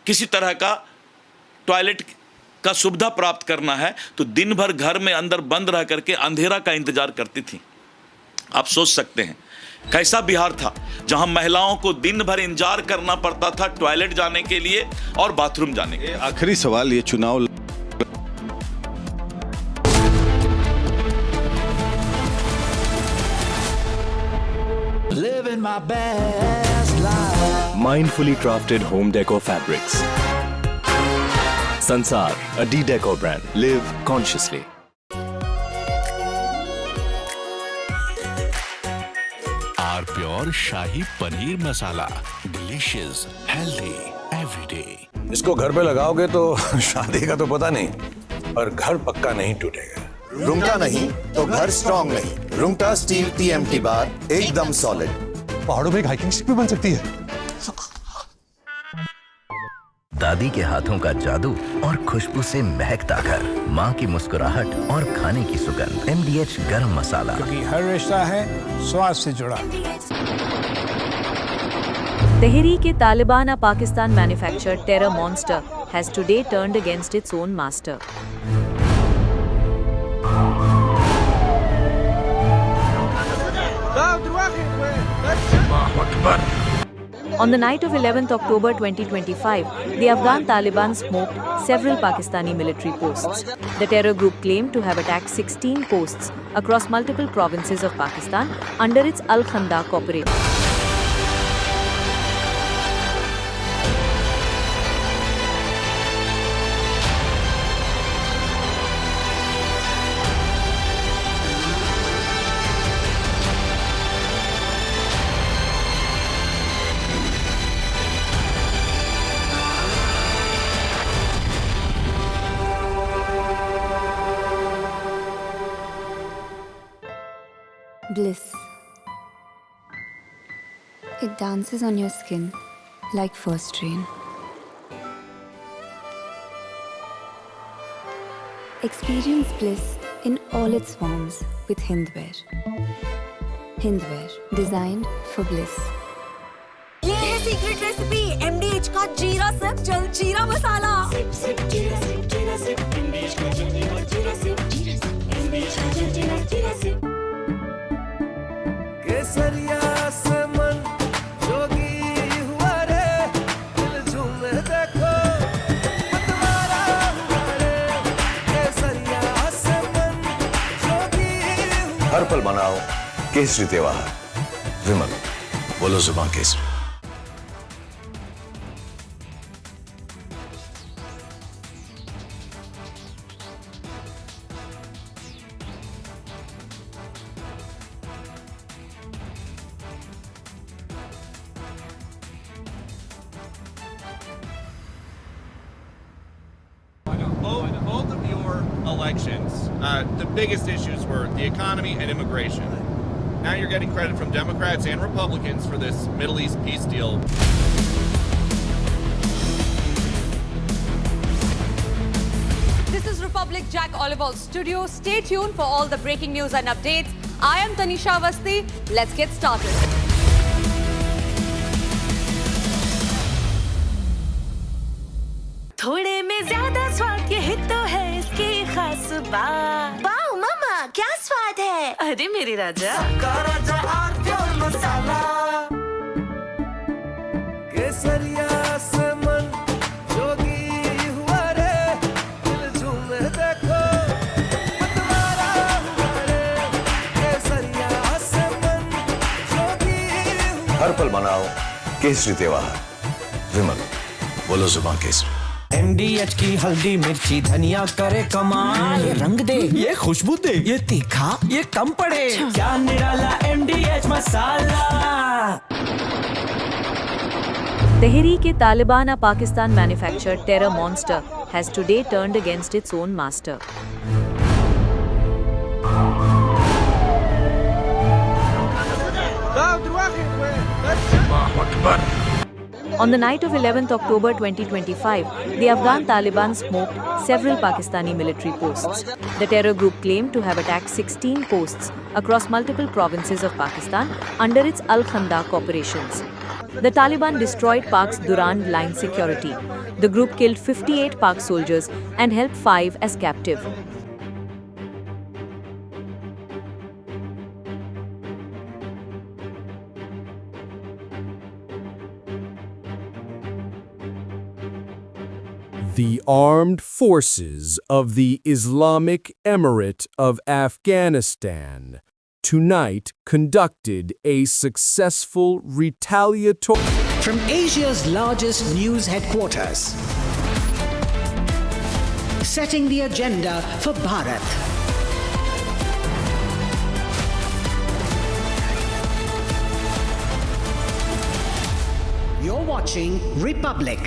किसी तरह का टॉयलेट का सुविधा प्राप्त करना है तो दिन भर घर में अंदर बंद रह करके अंधेरा का इंतजार करती थी। आप सोच सकते हैं कैसा बिहार था जहां महिलाओं को दिन भर इंतजार करना पड़ता था टॉयलेट जाने के लिए और बाथरूम जाने के लिए। आखिरी सवाल, ये चुनाव Mindfully crafted home decor fabrics. Sansar, a decode brand. Live consciously. R pure shahi paneer masala, delicious, healthy, everyday. इसको घर पे लगाओगे तो शादी का तो पता नहीं, पर घर पक्का नहीं टूटेगा। रुंगटा नहीं तो घर स्ट्रॉन्ग नहीं। रुंगटा स्टील TMT बार एकदम सॉलिड। पहाड़ों में एक हाइकिंग स्टिक भी बन सकती है। दादी के हाथों का जादू और खुशबू से महकता घर, माँ की मुस्कुराहट और खाने की सुगंध। MDH गरम मसाला, क्योंकि हर रिश्ता है स्वाद से जुड़ा। Tehreek e Taliban, a Pakistan-manufactured terror monster, has today turned against its own master. On the night of 11th October 2025, the Afghan Taliban smoked several Pakistani military posts. The terror group claimed to have attacked 16 posts across multiple provinces of Pakistan under its Al-Khandaq operation. Bliss. It dances on your skin like first rain. Experience bliss in all its forms with Hindwear. Hindwear, designed for bliss. ये है secret recipe MDH का जीरा SIP जल जीरा मसाला। SIP SIP जीरा SIP जीरा SIP MDH का जल जीरा सिप जीरा सिप MDH का जल जीरा सिप। केसरिया से मन जोगी हुआ रे, दिल झूमे देखो मतवारा हुआ रे। केसरिया से मन जोगी हुआ। हर पल मनाओ केसरी त्योहार। विमल, बोलो जुबान Kesari. Both of your elections, the biggest issues were the economy and immigration. Now you're getting credit from Democrats and Republicans for this Middle East peace deal. This is Republic Jack Oliver's studio. Stay tuned for all the breaking news and updates. I am Tanisha Awasthi. Let's get started. थोड़े में ज्यादा स्वाद, यही तो है इसकी खास बात। वाओ मामा, क्या स्वाद है? अरे मेरे राजा, राजा और प्योर मसाला। केसरिया से मन जोगी हुआ रे, दिल झूमे देखो मतवारा हुआ रे। केसरिया से मन जोगी हुआ। हर पल मनाओ केसरी त्योहार। विमल, बोलो जुबान केसरी। MDH की हल्दी मिर्ची धनिया करे कमाल। ये रंग दे, ये खुशबू दे, ये तीखा, ये कम पड़े। क्या निराला MDH masala. Tehreek e Taliban, a Pakistan-manufactured terror monster, has today turned against its own master. On the night of 11th October 2025, the Afghan Taliban smoked several Pakistani military posts. The terror group claimed to have attacked 16 posts across multiple provinces of Pakistan under its Al-Khandaq operations. the Taliban destroyed Pak's Durand line security. The group killed 58 Pak soldiers and held 5 as captive. The Armed Forces of the Islamic Emirate of Afghanistan tonight conducted a successful retaliatory... From Asia's largest news headquarters, setting the agenda for Bharat. You're watching Republic.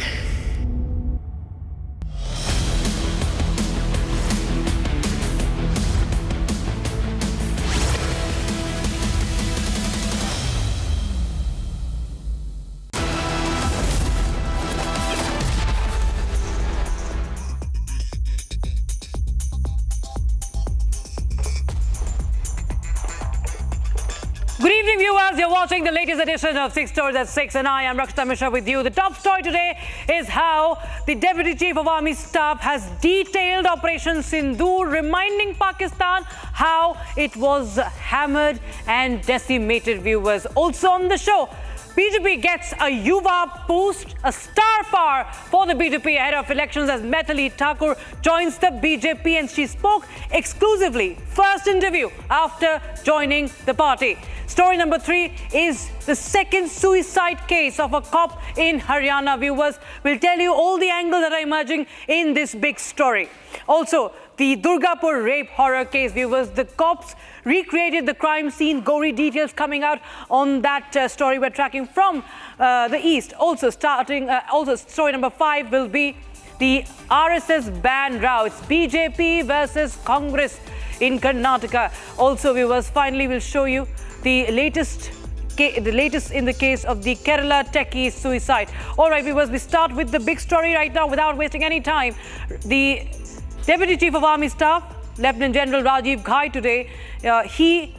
Good evening, viewers. You're watching the latest edition of 6 Stories at 6, and I am Rakshita Mishra with you. The top story today is how the Deputy Chief of Army Staff has detailed Operation Sindoor, reminding Pakistan how it was hammered and decimated. Viewers, also on the show, BJP gets a Yuva boost, a star power for the BJP ahead of elections as Maithili Thakur joins the BJP, and she spoke exclusively, first interview after joining the party. Story number 3 is the second suicide case of a cop in Haryana. Viewers, we'll tell you all the angles that are emerging in this big story. Also, the Durgapur rape horror case. Viewers, the cops recreated the crime scene, gory details coming out on that story we're tracking from the east. Also, story number 5 will be the RSS ban row. It's BJP versus Congress in Karnataka. Also, viewers, finally we'll show you the latest in the case of the Kerala techie suicide. All right, viewers, we start with the big story right now without wasting any time. The Deputy Chief of Army Staff, Lieutenant General Rajiv Ghai, today, he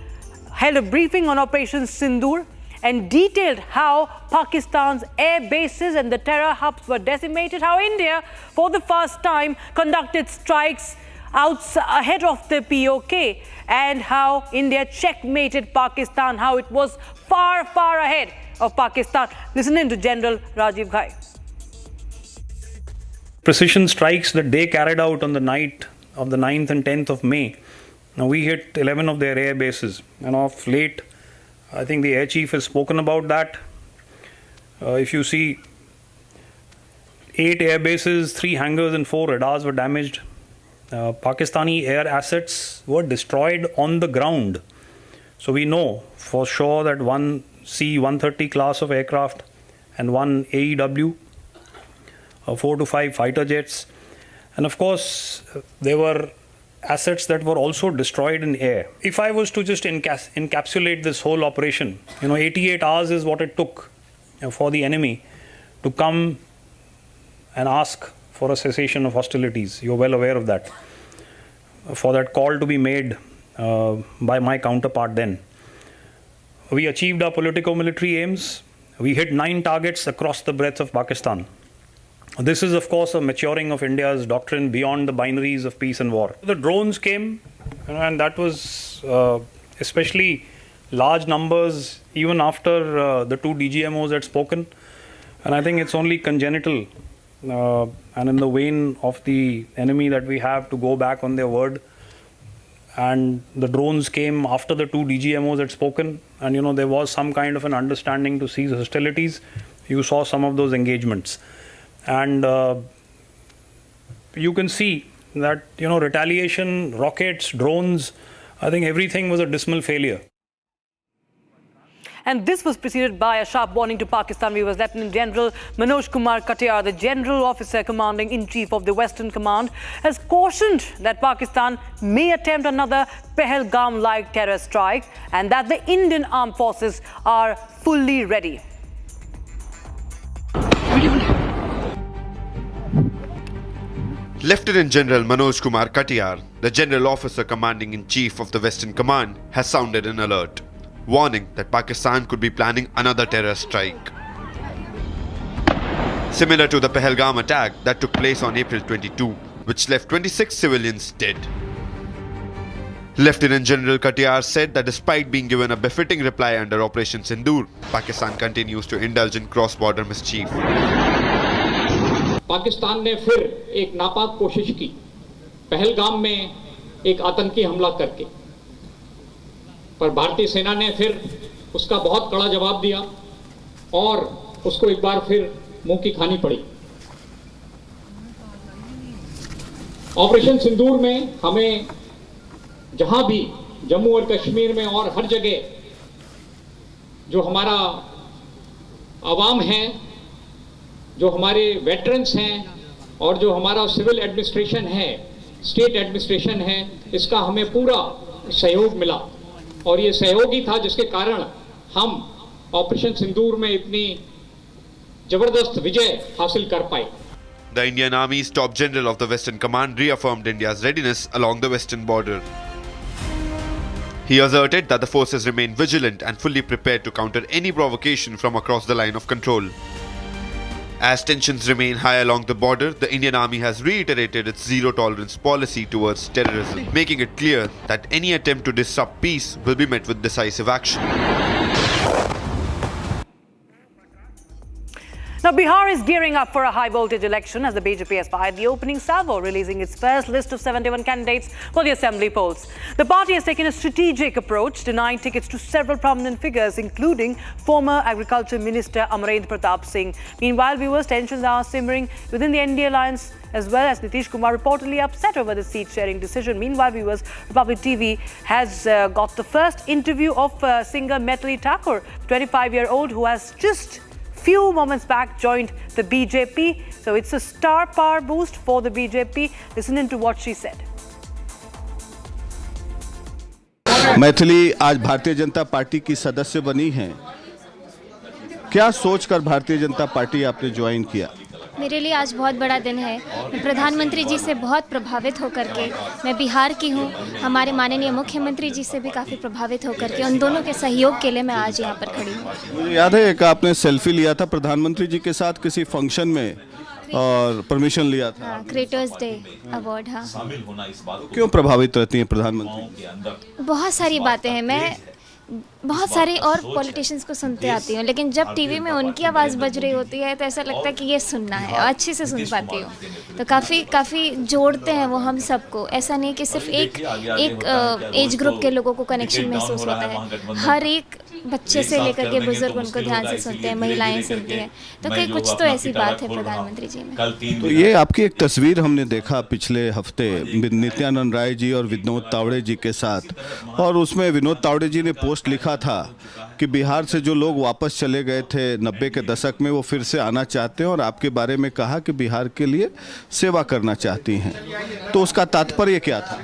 held a briefing on Operation Sindoor and detailed how Pakistan's air bases and the terror hubs were decimated, how India, for the first time, conducted strikes ahead of the POK, and how India checkmated Pakistan, how it was far, far ahead of Pakistan. Listen in to General Rajiv Ghai. Precision strikes that they carried out on the night of the 9th and 10th of May. Now, we hit 11 of their air bases, and of late, I think the air chief has spoken about that. If you see, 8 air bases, 3 hangars and 4 radars were damaged. Pakistani air assets were destroyed on the ground. So we know for sure that one C-130 class of aircraft and one AEW, 4 to 5 fighter jets, and of course there were assets that were also destroyed in air. If I was to just encapsulate this whole operation, 88 hours is what it took for the enemy to come and ask for a cessation of hostilities. You're well aware of that. For that call to be made by my counterpart then. We achieved our politico-military aims. We hit 9 targets across the breadth of Pakistan. This is, of course, a maturing of India's doctrine beyond the binaries of peace and war. The drones came, and that was especially large numbers even after the 2 DGMOs had spoken. And I think it's only congenital and in the vein of the enemy that we have to go back on their word. And the drones came after the 2 DGMOs had spoken, and there was some kind of an understanding to cease hostilities. You saw some of those engagements, and you can see that retaliation, rockets, drones, I think everything was a dismal failure. And this was preceded by a sharp warning to Pakistan. Viewers, Lieutenant General Manoj Kumar Katiyar, the General Officer Commanding-in-Chief of the Western Command, has cautioned that Pakistan may attempt another Pahalgam-like terror strike and that the Indian armed forces are fully ready. Lieutenant General Manoj Kumar Katiyar, the General Officer Commanding-in-Chief of the Western Command, has sounded an alert, warning that Pakistan could be planning another terror strike. similar to the Pahalgam attack that took place on April 22, which left 26 civilians dead. Lieutenant General Katiyar said that despite being given a befitting reply under Operation Sindoor, Pakistan continues to indulge in cross-border mischief. Pakistan ने फिर एक नापाक कोशिश की पहलगाम में एक आतंकी हमला करके, पर भारतीय सेना ने फिर उसका बहुत कड़ा जवाब दिया और उसको एक बार फिर मुंह की खानी पड़ी। ऑपरेशन सिंदूर में हमें जहां भी जम्मू और कश्मीर में और हर जगह जो हमारा आवाम है, जो हमारे वेटरन्स हैं और जो हमारा सिविल एडमिनिस्ट्रेशन है, स्टेट एडमिनिस्ट्रेशन है, इसका हमें पूरा सहयोग मिला और ये सहयोग ही था जिसके कारण हम ऑपरेशन सिंदूर में इतनी जबरदस्त विजय हासिल कर पाए। The Indian Army's top general of the Western Command reaffirmed India's readiness along the western border. He asserted that the forces remain vigilant and fully prepared to counter any provocation from across the line of control. As tensions remain high along the border, the Indian Army has reiterated its zero-tolerance policy towards terrorism, making it clear that any attempt to disrupt peace will be met with decisive action. Now, Bihar is gearing up for a high-voltage election as the BJP has fired the opening salvo, releasing its first list of 71 candidates for the assembly polls. The party has taken a strategic approach, denying tickets to several prominent figures, including former Agriculture Minister Amarendra Pratap Singh. Meanwhile, viewers' tensions are simmering within the NDA alliance, as well as Nitish Kumar reportedly upset over the seat-sharing decision. Meanwhile, viewers, Republic TV has got the first interview of singer Metali Thakur, 25-year-old who has just few moments back joined the BJP. So it's a star power boost for the BJP. Listen to what she said. Maithili आज Bharatiya Janata party की सदस्य बनी हैं। क्या सोचकर Bharatiya Janata party आपने join किया? मेरे लिए आज बहुत बड़ा दिन है। मैं प्रधानमंत्री जी से बहुत प्रभावित होकर के, मैं बिहार की हूँ, हमारे माननीय मुख्यमंत्री जी से भी काफ़ी प्रभावित होकर के, उन दोनों के सहयोग के लिए मैं आज यहाँ पर खड़ी हूँ। मुझे याद है कि आपने सेल्फी लिया था प्रधानमंत्री जी के साथ किसी फंक्शन में और परमिशन लिया था। हाँ, क्रिएटर्स डे अवार्ड। हाँ, क्यों प्रभावित रहती हैं प्रधानमंत्री? बहुत सारी बातें हैं। मैं बहुत सारे और पॉलिटिशियंस को सुनते आती हूँ, लेकिन जब टीवी में उनकी आवाज़ बज रही होती है तो ऐसा लगता है कि ये सुनना है और अच्छे से सुन पाती हूँ। तो काफ़ी जोड़ते हैं वो हम सबको। ऐसा नहीं कि सिर्फ एक एज ग्रुप के लोगों को कनेक्शन महसूस होता है। हर एक बच्चे से लेकर के बुजुर्ग उनको ध्यान से सुनते हैं, महिलाएं सुनती हैं। तो कहीं कुछ तो ऐसी बात है प्रधानमंत्री जी में। तो ये आपकी एक तस्वीर हमने देखा पिछले हफ्ते नित्यानंद राय जी और विनोद तावड़े जी के साथ, और उसमें विनोद तावड़े जी ने पोस्ट लिखा था कि बिहार से जो लोग वापस चले गए थे 90 के दशक में वो फिर से आना चाहते हैं, और आपके बारे में कहा कि बिहार के लिए सेवा करना चाहती हैं। तो उसका तात्पर्य क्या था?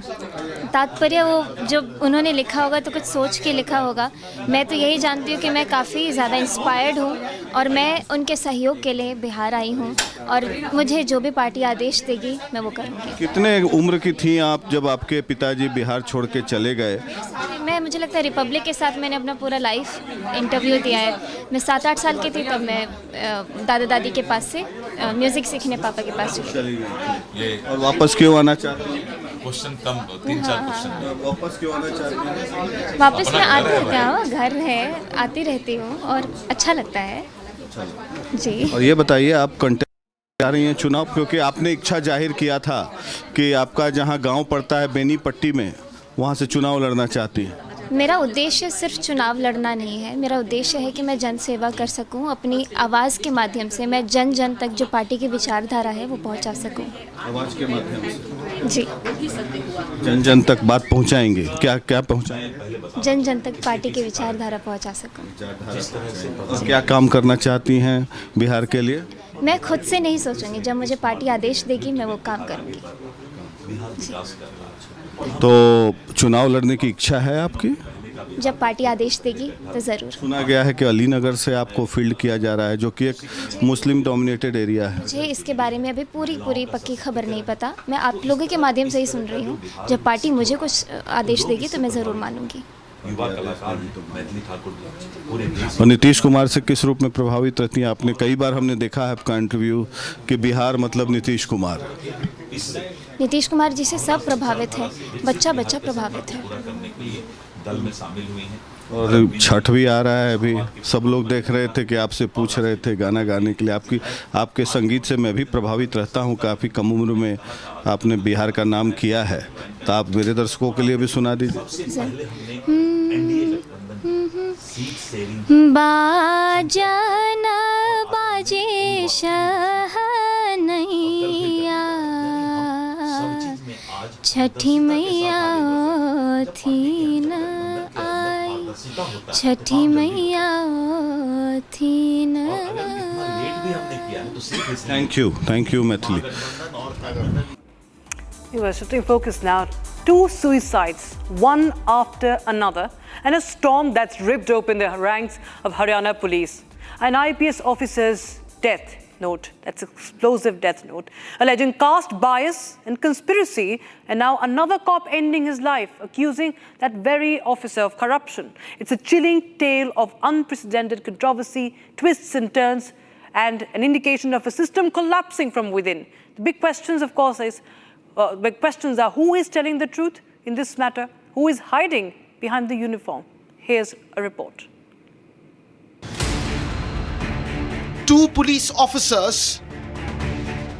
तात्पर्य वो जो उन्होंने लिखा होगा तो कुछ सोच के लिखा होगा। मैं तो यही जानती हूँ कि मैं काफ़ी ज़्यादा इंस्पायर्ड हूँ और मैं उनके सहयोग के लिए बिहार आई हूँ, और मुझे जो भी पार्टी आदेश देगी मैं वो करूँगी। कितने उम्र की थी आप जब आपके पिताजी बिहार छोड़ के चले गए? मुझे लगता है रिपब्लिक के साथ मैंने अपना पूरा लाइफ इंटरव्यू दिया है। मैं 7-8 साल की थी तब मैं दादा दादी के पास से म्यूज़िक सीखने पापा के पास चली गई। और वापस क्यों आना चाहती हैं? क्वेश्चन कम, 3-4 क्वेश्चन। वापस क्यों आना चाहती हैं? वापस मैं आती रहती हूँ, घर है, आती रहती हूँ और अच्छा लगता है जी। और ये बताइए, आप कंटेस्ट कर रही हैं चुनाव, क्योंकि आपने इच्छा जाहिर किया था कि आपका जहाँ गांव पड़ता है बेनीपट्टी में, वहाँ से चुनाव लड़ना चाहती हैं। मेरा उद्देश्य सिर्फ चुनाव लड़ना नहीं है। मेरा उद्देश्य है कि मैं जन सेवा कर सकूं, अपनी आवाज़ के माध्यम से मैं जन जन तक जो पार्टी की विचारधारा है वो पहुंचा सकूं। आवाज़ के माध्यम से जी, जन जन तक बात पहुंचाएंगे। क्या क्या पहुंचाएंगे? जन जन तक पार्टी की विचारधारा पहुंचा सकूं। क्या काम करना चाहती हैं बिहार के लिए? मैं खुद से नहीं सोचूंगी, जब मुझे पार्टी आदेश देगी मैं वो काम करूंगी। तो चुनाव लड़ने की इच्छा है आपकी? जब पार्टी आदेश देगी तो ज़रूर। सुना गया है कि अलीनगर से आपको फील्ड किया जा रहा है, जो कि एक मुस्लिम डोमिनेटेड एरिया है। मुझे इसके बारे में अभी पूरी पक्की खबर नहीं पता। मैं आप लोगों के माध्यम से ही सुन रही हूँ। जब पार्टी मुझे कुछ आदेश देगी तो मैं ज़रूर मानूंगी। युवा कलाकार मैथिली ठाकुर पूरे देश। और नीतीश कुमार से किस रूप में प्रभावित रहती हैं? आपने कई बार हमने देखा है आपका इंटरव्यू कि बिहार मतलब नीतीश कुमार। नीतीश कुमार जी से सब प्रभावित है, बच्चा बच्चा प्रभावित है। दल में शामिल हुई हैं। और छठ भी आ रहा है, अभी सब लोग देख रहे थे कि आपसे पूछ रहे थे गाना गाने के लिए। आपके संगीत से मैं भी प्रभावित रहता हूँ, काफ़ी कम उम्र में आपने बिहार का नाम किया है, तो आप मेरे दर्शकों के लिए भी सुना दीजिए। बाजना बाजे शहनैया, छठी मैया थी न आई, छठी मैया थी न। Thank you Maithili. You are shifting focus now. 2 suicides, one after another, and a storm that's ripped open the ranks of Haryana police. An IPS officer's death note, that's explosive death note, alleging caste bias and conspiracy, and now another cop ending his life, accusing that very officer of corruption. It's a chilling tale of unprecedented controversy, twists and turns, and an indication of a system collapsing from within. The big questions, of course, big questions are: who is telling the truth in this matter? Who is hiding behind the uniform? Here's a report. 2 police officers,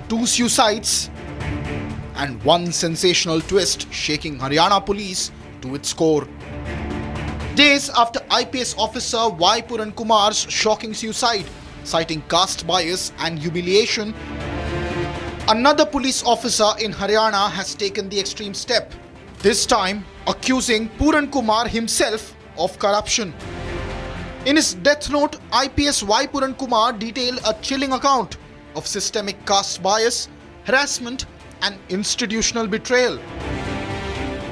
2 suicides, and one sensational twist shaking Haryana police to its core. Days after IPS officer Y. Puran Kumar's shocking suicide, citing caste bias and humiliation, another police officer in Haryana has taken the extreme step, this time accusing Puran Kumar himself of corruption. In his death note, IPS Y. Puran Kumar detailed a chilling account of systemic caste bias, harassment, and institutional betrayal.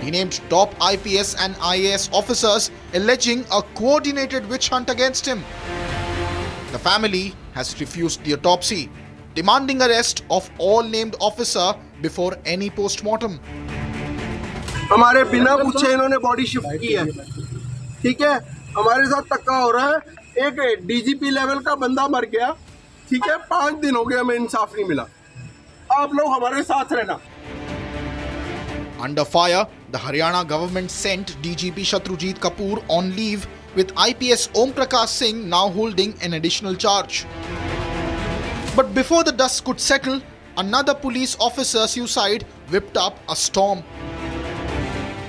He named top IPS and IAS officers, alleging a coordinated witch hunt against him. The family has refused the autopsy, demanding arrest of all named officer before any post-mortem. हमारे बिना पूछे इन्होंने body shift की है, ठीक है। हमारे साथ धक्का हो रहा है, एक डीजीपी लेवल का बंदा मर गया, ठीक है। 5 दिन हो गए हमें इंसाफ नहीं मिला, आप लोग हमारे साथ रहना। Under fire, the Haryana government sent DGP Shatrujit Kapoor on leave, with IPS Om Prakash Singh now holding an additional charge. But before the dust could settle, another police officer's suicide whipped up a storm.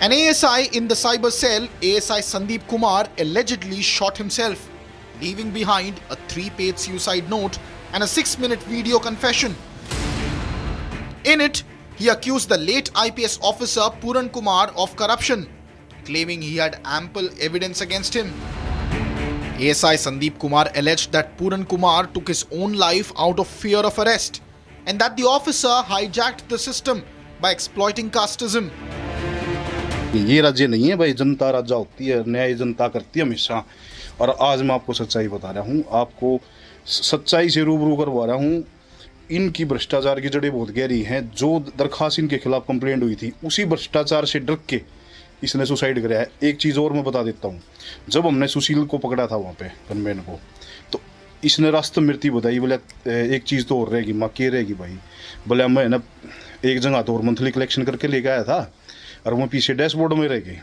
An ASI in the cyber cell, ASI Sandeep Kumar, allegedly shot himself, leaving behind a 3-page suicide note and a 6-minute video confession. In it, he accused the late IPS officer Puran Kumar of corruption, claiming he had ample evidence against him. ASI Sandeep Kumar alleged that Puran Kumar took his own life out of fear of arrest, and that the officer hijacked the system by exploiting casteism. ये राज्य नहीं है भाई, जनता राजा होती है, न्याय जनता करती है हमेशा। और आज मैं आपको सच्चाई बता रहा हूँ, आपको सच्चाई से रूबरू करवा रहा हूँ। इनकी भ्रष्टाचार की जड़ें बहुत गहरी हैं। जो दरखास्त इनके खिलाफ कंप्लेंट हुई थी, उसी भ्रष्टाचार से डर के इसने सुसाइड कराया है। एक चीज़ और मैं बता देता हूँ, जब हमने सुशील को पकड़ा था वहाँ पे गनमैन को, तो इसने रास्ता मृत्यु बताई। बोले एक चीज़ तो और रहेगी, माँ के रहेगी भाई। बोले मैं ना एक जगह तो और मंथली कलेक्शन करके लेके आया था, और वो पीछे डैशबोर्ड में रह गई।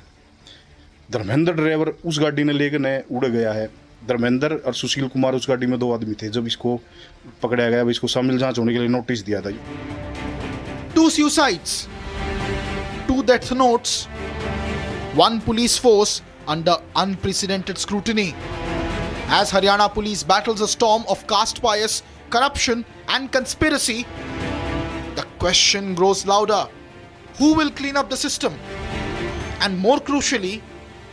धर्मेंद्र ड्राइवर उस गाड़ी ने लेकर उड़ गया है। धर्मेंद्र और सुशील कुमार उस गाड़ी में 2 आदमी थे। जब इसको पकड़ा गया, इसको शामिल जांच होने के लिए नोटिस दिया था। 2 suicides, 2 death notes, 1 police force under unprecedented scrutiny. As Haryana police battles a storm of caste bias, corruption and conspiracy, the question grows louder. Who will clean up the system? And more crucially,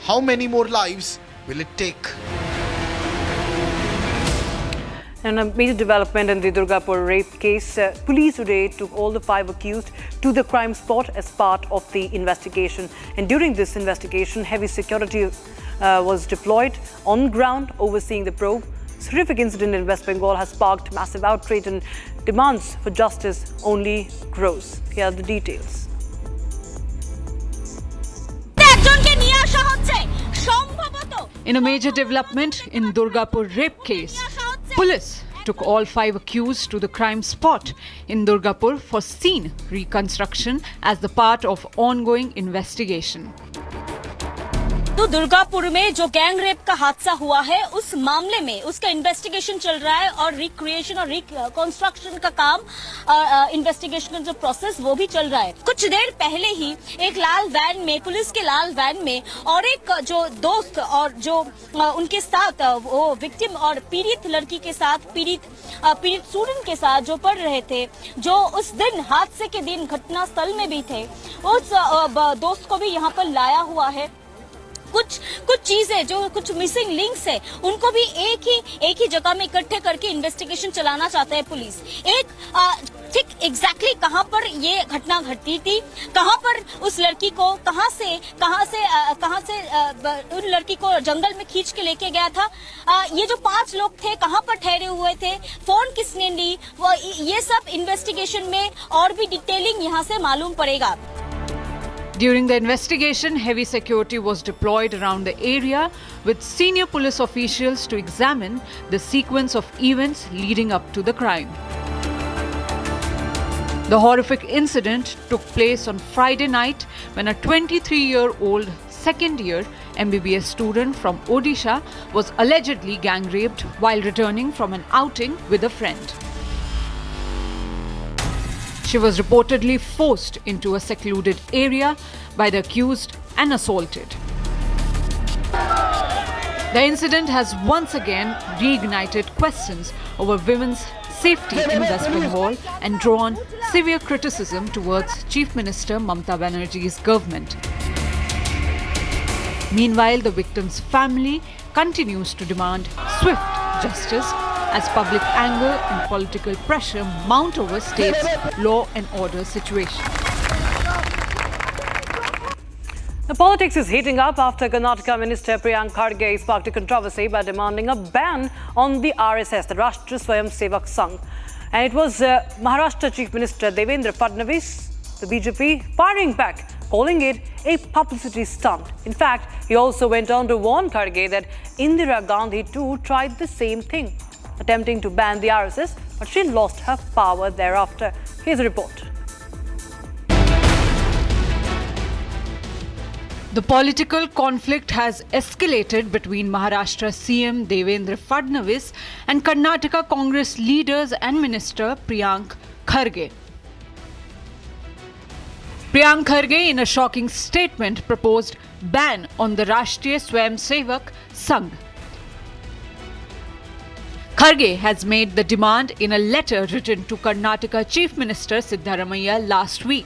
how many more lives will it take? And a major development in the Durgapur rape case. Police today took all the 5 accused to the crime spot as part of the investigation. And during this investigation, heavy security was deployed on ground overseeing the probe. This horrific incident in West Bengal has sparked massive outrage, and demands for justice only grows. Here are the details. In a major development in Durgapur rape case, police took all 5 accused to the crime spot in Durgapur for scene reconstruction as the part of ongoing investigation. तो दुर्गापुर में जो gang rape का हादसा हुआ है उस मामले में उसका इन्वेस्टिगेशन चल रहा है और रिक्रिएशन और रिकंस्ट्रक्शन का काम इन्वेस्टिगेशन का जो प्रोसेस वो भी चल रहा है। कुछ देर पहले ही एक लाल वैन में पुलिस के लाल वैन में और एक जो दोस्त और जो उनके साथ वो विक्टिम और पीड़ित लड़की के साथ पीड़ित स्टूडेंट के साथ जो पढ़ रहे थे, जो उस दिन हादसे के दिन घटना स्थल में भी थे, उस दोस्त को भी यहाँ पर लाया हुआ है। कुछ चीजें जो कुछ मिसिंग लिंक्स है उनको भी एक ही जगह में इकट्ठे करके इन्वेस्टिगेशन चलाना चाहता है पुलिस। ठीक एग्जैक्टली कहां पर ये घटना घटी थी, कहां पर उस लड़की को कहां से उन लड़की को जंगल में खींच के लेके गया था, ये जो 5 लोग थे कहां पर ठहरे हुए थे, फोन किसने ली, ये सब इन्वेस्टिगेशन में और भी डिटेलिंग यहां से मालूम पड़ेगा। During the investigation, heavy security was deployed around the area with senior police officials to examine the sequence of events leading up to the crime. The horrific incident took place on Friday night when a 23-year-old second-year MBBS student from Odisha was allegedly gang raped while returning from an outing with a friend. She was reportedly forced into a secluded area by the accused and assaulted. The incident has once again reignited questions over women's safety in West Bengal and drawn severe criticism towards Chief Minister Mamata Banerjee's government. Meanwhile, the victim's family continues to demand swift justice as public anger and political pressure mount over state's law and order situation. The politics is heating up after Karnataka Minister Priyank Kharge sparked a controversy by demanding a ban on the RSS, the Rashtriya Swayam Sevak Sangh. And it was Maharashtra Chief Minister Devendra Fadnavis, the BJP, firing back, calling it a publicity stunt. In fact, he also went on to warn Kharge that Indira Gandhi too tried the same thing, attempting to ban the RSS, but she lost her power thereafter. Here's a report. The political conflict has escalated between Maharashtra CM Devendra Fadnavis and Karnataka Congress leaders and Minister Priyank Kharge. Priyank Kharge, in a shocking statement, proposed ban on the Rashtriya Swayam Sevak Sangh. Kharge has made the demand in a letter written to Karnataka Chief Minister Siddaramaiah last week.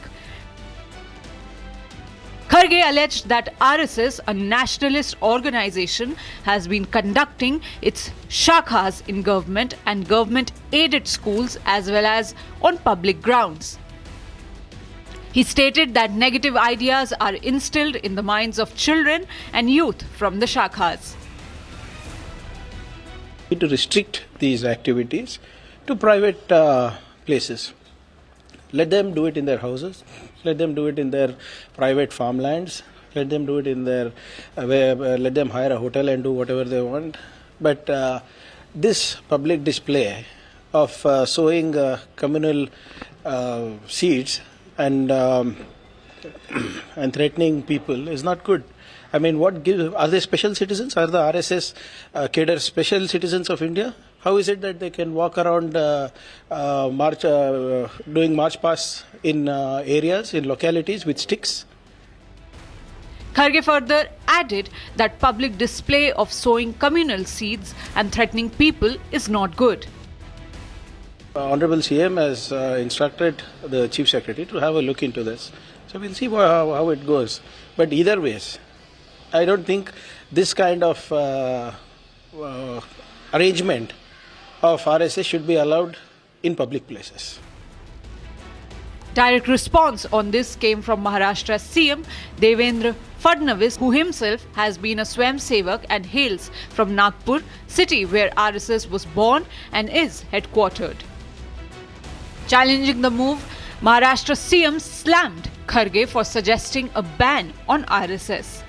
Kharge alleged that RSS, a nationalist organization, has been conducting its shakhas in government and government-aided schools as well as on public grounds. He stated that negative ideas are instilled in the minds of children and youth from the shakhas. To restrict these activities to private places. Let them do it in their houses, let them do it in their private farmlands, let them do it in their, let them hire a hotel and do whatever they want. But this public display of sowing communal seeds and threatening people is not good. I mean, what gives? Are they special citizens? Are the RSS cadres special citizens of India? How is it that they can walk around doing march pasts in areas, in localities with sticks? Kharge further added that public display of sowing communal seeds and threatening people is not good. Honorable CM has instructed the Chief Secretary to have a look into this. So we'll see how it goes. But either ways, I don't think this kind of arrangement of RSS should be allowed in public places. Direct response on this came from Maharashtra CM Devendra Fadnavis, who himself has been a Swayam Sevak and hails from Nagpur, city where RSS was born and is headquartered. Challenging the move, Maharashtra CM slammed Kharge for suggesting a ban on RSS.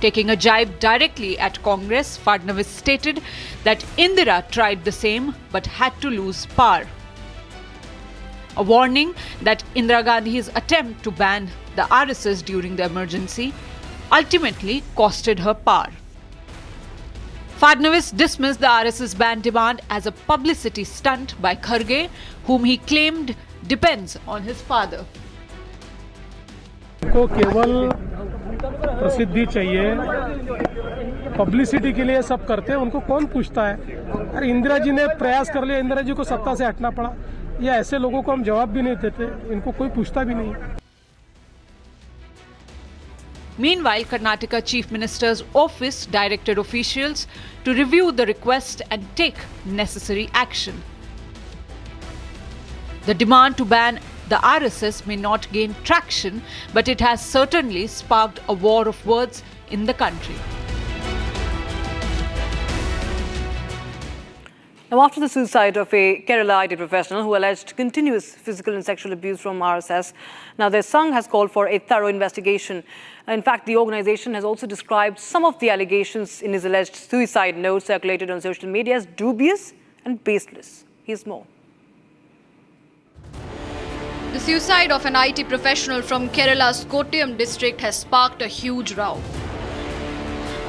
Taking a jibe directly at Congress, Fadnavis stated that Indira tried the same but had to lose power. A warning that Indira Gandhi's attempt to ban the RSS during the emergency ultimately costed her power. Fadnavis dismissed the RSS ban demand as a publicity stunt by Kharge, whom he claimed depends on his father. को केवल प्रसिद्धि चाहिए, publicity के लिए सब करते हैं, उनको कौन पूछता है? अरे इंदिरा जी ने प्रयास कर लिया, इंदिरा जी को सत्ता से हटना पड़ा, या ऐसे लोगों को हम जवाब भी नहीं देते, इनको कोई पूछता भी नहीं. Meanwhile, Karnataka Chief Minister's office directed officials to review the request and take necessary action. The demand to ban the RSS may not gain traction, but it has certainly sparked a war of words in the country. Now, after the suicide of a Kerala IT professional who alleged continuous physical and sexual abuse from RSS, now their Sangh has called for a thorough investigation. In fact, the organization has also described some of the allegations in his alleged suicide note circulated on social media as dubious and baseless. Here's more. The suicide of an IT professional from Kerala's Kottayam district has sparked a huge row.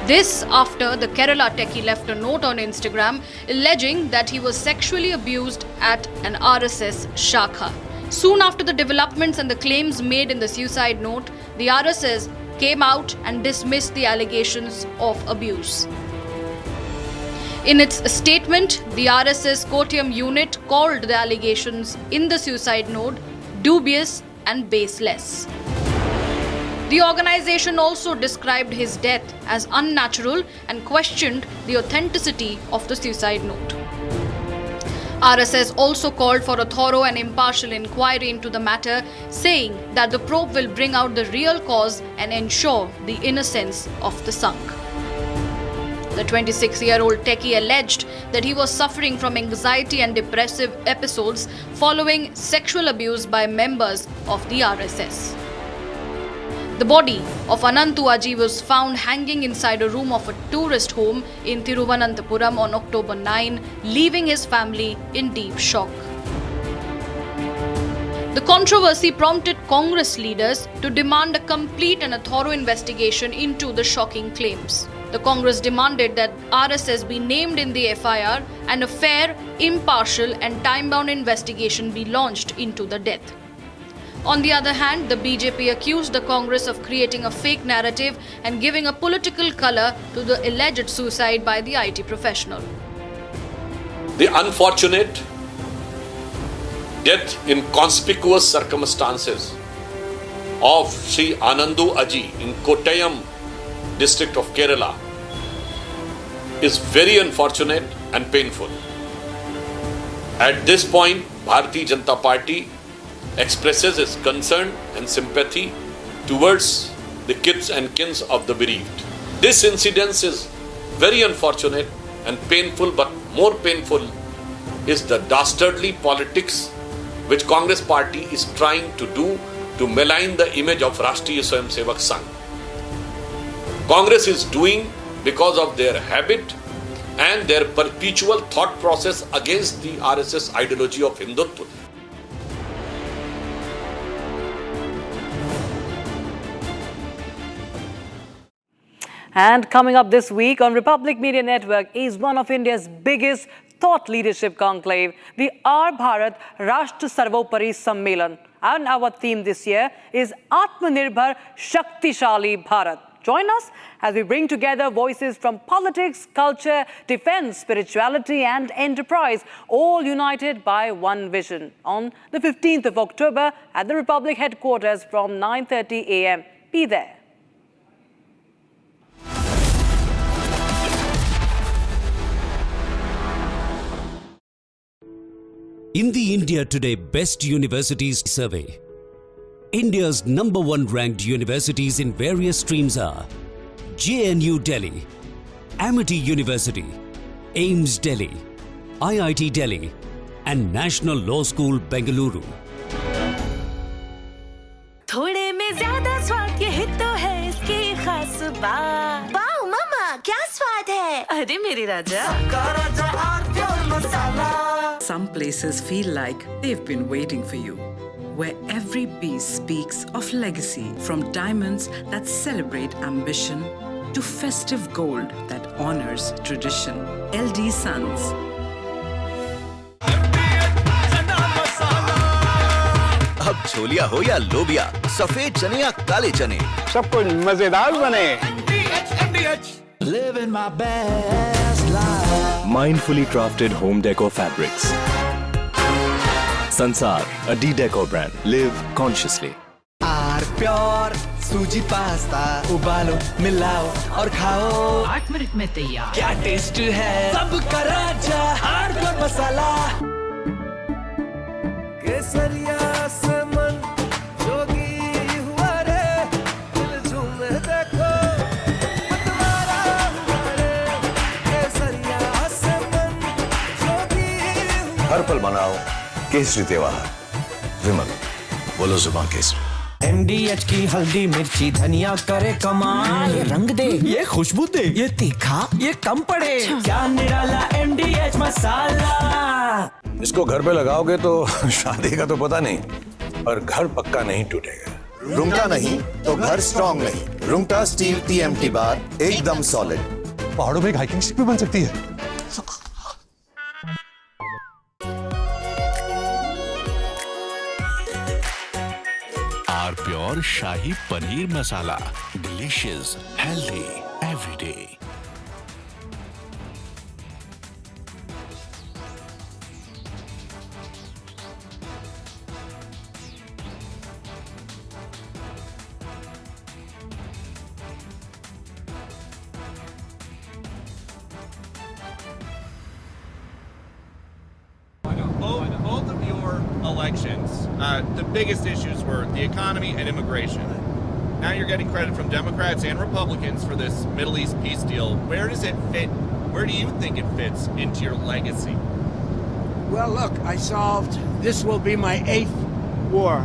This after the Kerala techie left a note on Instagram alleging that he was sexually abused at an RSS Shakha. Soon after the developments and the claims made in the suicide note, the RSS came out and dismissed the allegations of abuse. In its statement, the RSS Kottayam unit called the allegations in the suicide note dubious and baseless. The organization also described his death as unnatural and questioned the authenticity of the suicide note. RSS also called for a thorough and impartial inquiry into the matter, saying that the probe will bring out the real cause and ensure the innocence of the Sangh. The 26-year-old techie alleged that he was suffering from anxiety and depressive episodes following sexual abuse by members of the RSS. The body of Anantu Aji was found hanging inside a room of a tourist home in Thiruvananthapuram on October 9, leaving his family in deep shock. The controversy prompted Congress leaders to demand a complete and a thorough investigation into the shocking claims. The Congress demanded that RSS be named in the FIR and a fair, impartial and time-bound investigation be launched into the death. On the other hand, the BJP accused the Congress of creating a fake narrative and giving a political color to the alleged suicide by the IT professional. The unfortunate death in conspicuous circumstances of Sri Anandu Aji in Kottayam district of Kerala is very unfortunate and painful. At this point, Bharatiya Janata Party expresses its concern and sympathy towards the kith and kins of the bereaved. This incident is very unfortunate and painful, but more painful is the dastardly politics which Congress party is trying to do to malign the image of Rashtriya Swayamsevak Sangh. Congress is doing because of their habit and their perpetual thought process against the RSS ideology of Hindutva. And coming up this week on Republic Media Network is one of India's biggest thought leadership conclave, the Our Bharat Rashtra Sarvopari Sammelan. And our theme this year is Atmanirbhar Shaktishali Bharat. Join us as we bring together voices from politics, culture, defense, spirituality and enterprise, all united by one vision. On the 15th of October at the Republic headquarters from 9:30 a.m. Be there. In the India Today Best Universities Survey, India's #1 ranked universities in various streams are JNU Delhi, Amity University, AIMS Delhi, IIT Delhi and National Law School Bengaluru. थोड़े में ज्यादा स्वाद, यही तो है इसकी खास बात। स्वाद है? अरे मेरे राजा, some places feel like they've been waiting for you, where every piece speaks of legacy, from diamonds that celebrate ambition to festive gold that honors tradition. LD Sons. अब छोलिया हो या लोबिया, सफेद चने या काले चने, सब कुछ मजेदार बने। Living my best life. Mindfully crafted home decor fabrics. Sansar, a decode brand. Live consciously. R pure suji pasta, उबालो मिलाओ और खाओ, 8 मिनट में तैयार। क्या टेस्ट है सबका राजा, आर प्योर मसाला। केसरिया से मन जोगी हुआ रे, दिल झूम देखो मतवारा हुआ रे, केसरिया से मन जोगी हुआ। हर पल मनाओ केसरी त्योहार। विमल, बोलो जुबान केसरी। MDH की हल्दी मिर्ची धनिया करे कमाल, ये रंग दे, ये खुशबू दे, ये तीखा, ये कम पड़े, क्या निराला MDH मसाला। इसको घर पे लगाओगे तो शादी का तो पता नहीं, पर घर पक्का नहीं टूटेगा। रुंगटा नहीं तो घर स्ट्रॉन्ग नहीं। रुंगटा स्टील TMT बार एकदम सॉलिड। पहाड़ों में हाइकिंग शिप भी बन सकती है। R pure shahi paneer masala, delicious, healthy everyday. Both of your elections, the biggest issues were the economy and immigration. Now you're getting credit from Democrats and Republicans for this Middle East peace deal. Where does it fit? Where do you think it fits into your legacy? Well, look, I solved, this will be my 8th war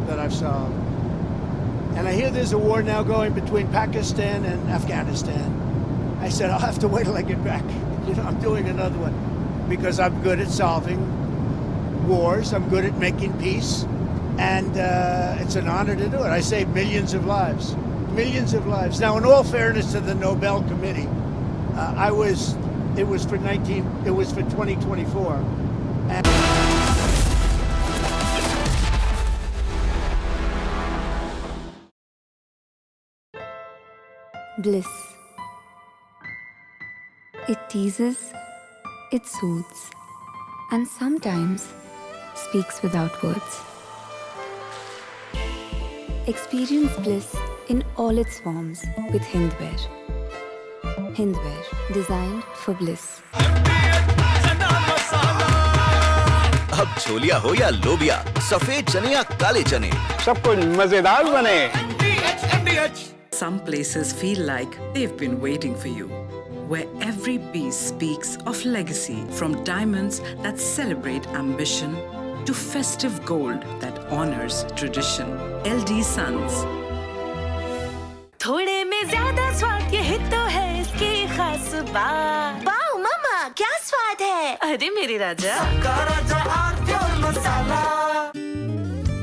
that I've solved. And I hear there's a war now going between Pakistan and Afghanistan. I said, I'll have to wait till I get back. I'm doing another one because I'm good at solving wars. I'm good at making peace. And it's an honor to do it. I saved millions of lives. Millions of lives. Now, in all fairness to the Nobel Committee, it was for 2024. And bliss. It teases, it soothes, and sometimes speaks without words. Experience bliss in all its forms with Hindware. Hindware, designed for bliss. अब छोलिया हो या लोबिया, सफेद चने या काले चने, सब कुछ मजेदार बने। Some places feel like they've been waiting for you, where every piece speaks of legacy, from diamonds that celebrate ambition to festive gold that honors tradition. LD Sons. थोड़े में ज्यादा स्वाद, यही तो है इसकी खास बात। वाओ मामा, क्या स्वाद है? अरे मेरे राजा,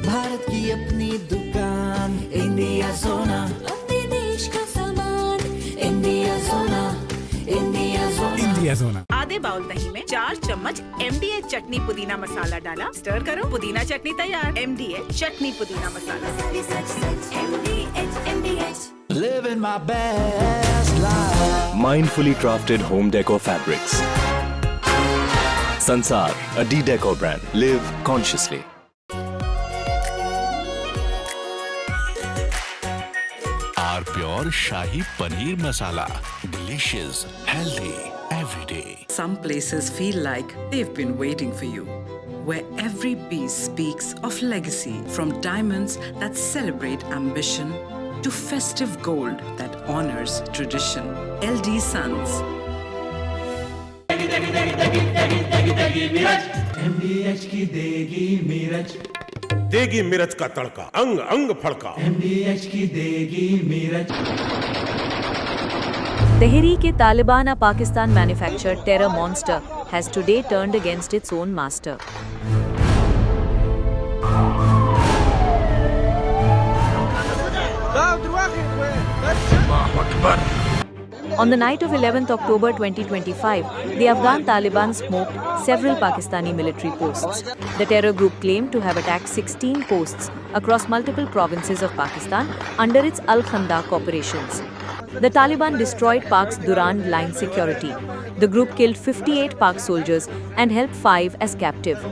भारत की अपनी दुकान, इंडिया सोना, अपने देश का सामान, इंडिया सोना, इंडिया सोना, इंडिया सोना। आधे बाउल दही में 4 चम्मच MDH चटनी पुदीना मसाला डाला, स्टर करो, पुदीना चटनी तैयार। MDH चटनी पुदीना मसाला। MDH। Living my best life. Mindfully crafted home decor fabrics. Sansar, a decode brand. Live consciously. R pure shahi paneer masala, delicious, healthy everyday. Some places feel like they've been waiting for you, where every piece speaks of legacy, from diamonds that celebrate ambition to festive gold that honors tradition. LD Sons. MDH की देगी मिर्च, देगी मिर्च का तड़का, अंग अंग फड़का। MDH की देगी मिर्च। Tehreek-e Taliban, a Pakistan-manufactured terror monster, has today turned against its own master. On the night of 11th October 2025, the Afghan Taliban smoked several Pakistani military posts. The terror group claimed to have attacked 16 posts across multiple provinces of Pakistan under its Al-Khandaq operations. The Taliban destroyed Pak's Durand line security. The group killed 58 Pak soldiers and held 5 as captive.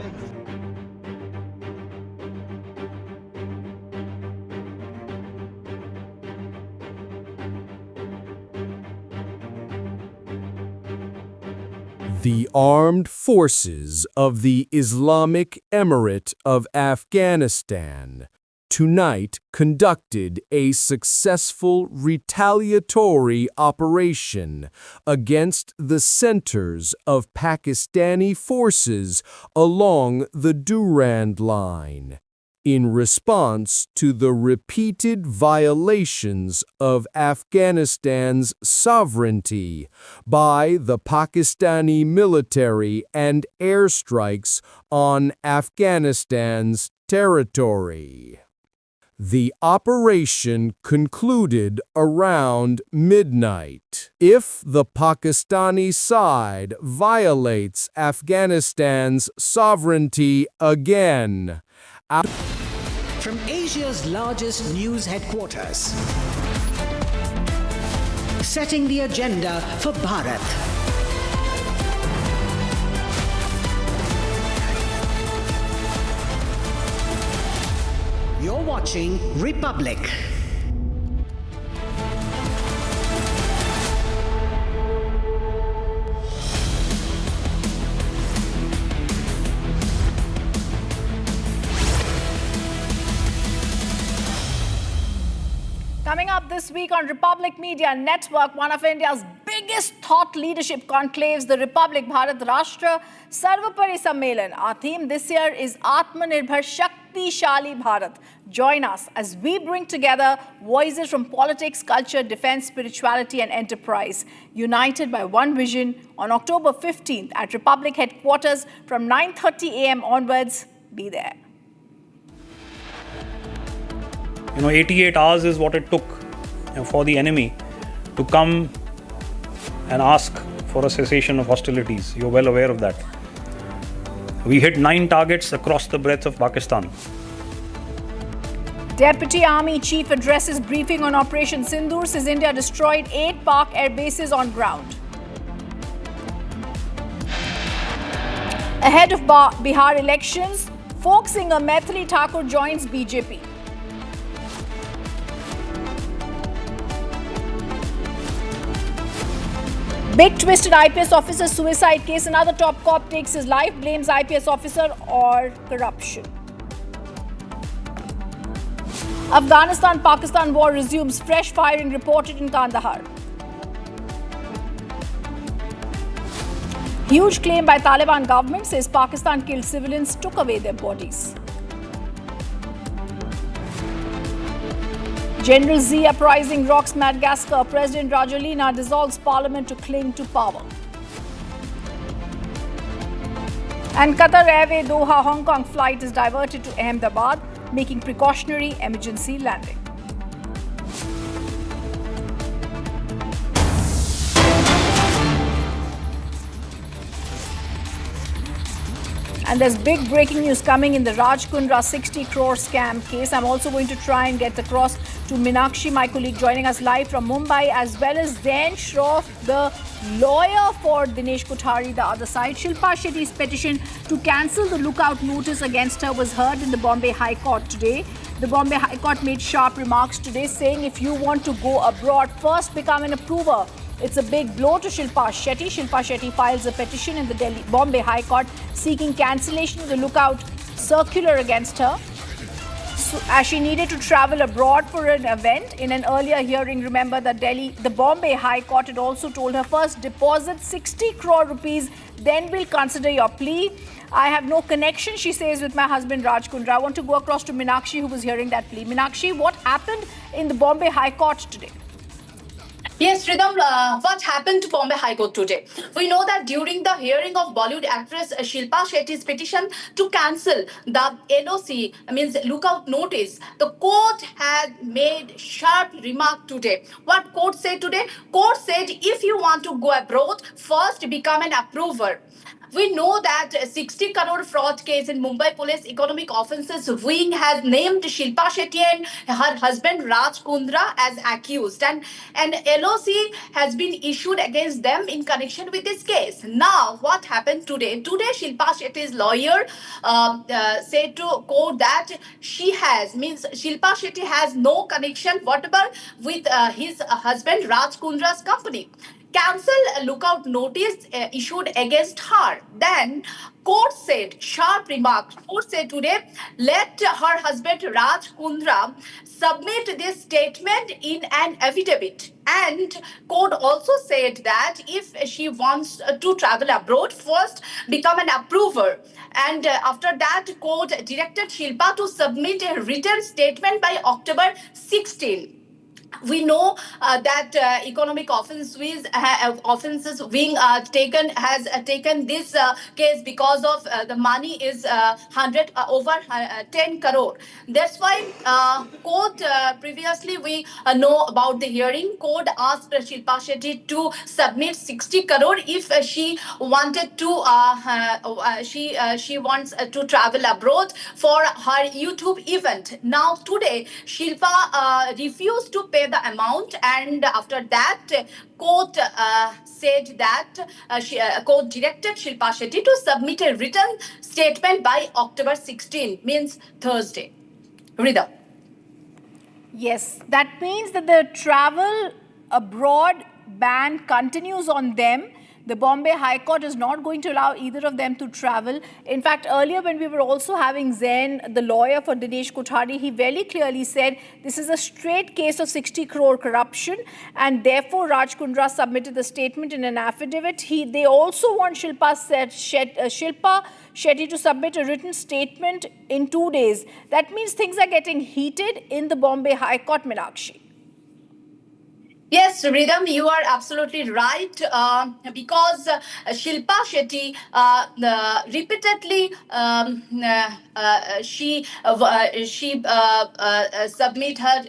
The armed forces of the Islamic Emirate of Afghanistan tonight conducted a successful retaliatory operation against the centers of Pakistani forces along the Durand Line, in response to the repeated violations of Afghanistan's sovereignty by the Pakistani military and airstrikes on Afghanistan's territory. The operation concluded around midnight. If the Pakistani side violates Afghanistan's sovereignty again, From Asia's largest news headquarters, setting the agenda for Bharat. You're watching Republic. Coming up this week on Republic Media Network, one of India's biggest thought leadership conclaves, the Republic Bharat Rashtra Sarvapari Sammelan. Our theme this year is Atmanirbhar Shaktishali Bharat. Join us as we bring together voices from politics, culture, defense, spirituality and enterprise, united by one vision on October 15th at Republic headquarters from 9:30 a.m. onwards. Be there. 88 hours is what it took for the enemy to come and ask for a cessation of hostilities. You're well aware of that. We hit 9 targets across the breadth of Pakistan. Deputy Army Chief addresses briefing on Operation Sindoor, says India destroyed 8 Pak air bases on ground. Ahead of Bihar elections, folk singer Maithili Thakur joins BJP. Big twist in IPS officer suicide case. Another top cop takes his life, blames IPS officer or corruption. Afghanistan-Pakistan war resumes. Fresh firing reported in Kandahar. Huge claim by Taliban government, says Pakistan killed civilians, took away their bodies. General Z uprising rocks Madagascar. President Rajoelina dissolves parliament to cling to power. And Qatar Airways Doha Hong Kong flight is diverted to Ahmedabad, making precautionary emergency landing. And there's big breaking news coming in the Raj Kundra 60 crore scam case. I'm also going to try and get across to Meenakshi, my colleague, joining us live from Mumbai, as well as Zain Shroff, the lawyer for Dinesh Kothari, the other side. Shilpa Shetty's petition to cancel the lookout notice against her was heard in the Bombay High Court today. The Bombay High Court made sharp remarks today, saying if you want to go abroad, first become an approver. It's a big blow to Shilpa Shetty. Shilpa Shetty files a petition in the Bombay High Court seeking cancellation of the lookout circular against her, so, as she needed to travel abroad for an event. In an earlier hearing, remember that the Bombay High Court had also told her, first deposit 60 crore rupees, then we'll consider your plea. I have no connection, she says, with my husband Raj Kundra. I want to go across to Meenakshi, who was hearing that plea. Meenakshi, what happened in the Bombay High Court today? Yes, Rhythm, what happened to Bombay High Court today? We know that during the hearing of Bollywood actress Shilpa Shetty's petition to cancel the LOC, means lookout notice, the court had made sharp remark today. What court said today? Court said if you want to go abroad, first become an approver. We know that 60 crore fraud case in Mumbai Police Economic Offences Wing has named Shilpa Shetty and her husband Raj Kundra as accused, and an LOC has been issued against them in connection with this case. Now, what happened today? Today, Shilpa Shetty's lawyer said to court that Shilpa Shetty has no connection whatever with his husband Raj Kundra's company. Cancel lookout notice issued against her. Then court said, sharp remark, court said today, let her husband Raj Kundra submit this statement in an affidavit. And court also said that if she wants to travel abroad, first become an approver. And after that, court directed Shilpa to submit a written statement by October 16. We know that economic offences wing has taken this case because of the money is 100 over 10 crore. That's why court previously we know about the hearing. Court asked Shilpa Shetty to submit 60 crore if she wanted to she wants to travel abroad for her YouTube event. Now today Shilpa refused to pay the amount, and after that court said that court directed Shilpa Shetty to submit a written statement by October 16, means Thursday. Rida. Yes, that means that the travel abroad ban continues on them. The Bombay High Court is not going to allow either of them to travel. In fact, earlier when we were also having Zain, the lawyer for Dinesh Kothari, he very clearly said this is a straight case of 60 crore corruption, and therefore Raj Kundra submitted the statement in an affidavit. They also want Shilpa Shetty to submit a written statement in 2 days. That means things are getting heated in the Bombay High Court, Meenakshi. Yes, Rhythm, you are absolutely right. Because Shilpa Shetty repeatedly she submit her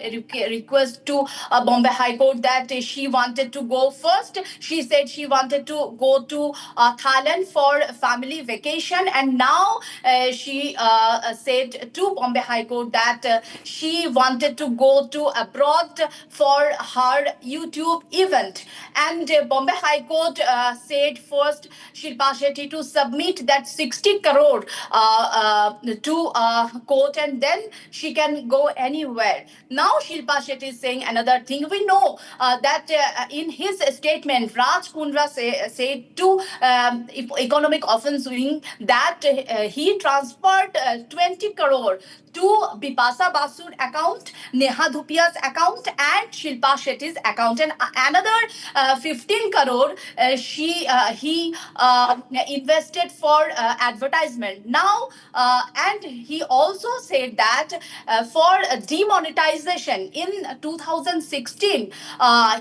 request to Bombay High Court that she wanted to go first. She said she wanted to go to Thailand for family vacation, and now she said to Bombay High Court that she wanted to go to abroad for her YouTube event. And Bombay High Court said first Shilpa Shetty to submit that 60 crore to court, and then she can go anywhere. Now Shilpa Shetty is saying another thing. We know that in his statement, Raj Kundra said to Economic Offense Wing that he transferred 20 crore to Bipasa Basu's account, Neha Dhupia's account, and Shilpa Shetty's account, and another 15 crore he invested for advertisement. Now, and he also said that for demonetization in 2016,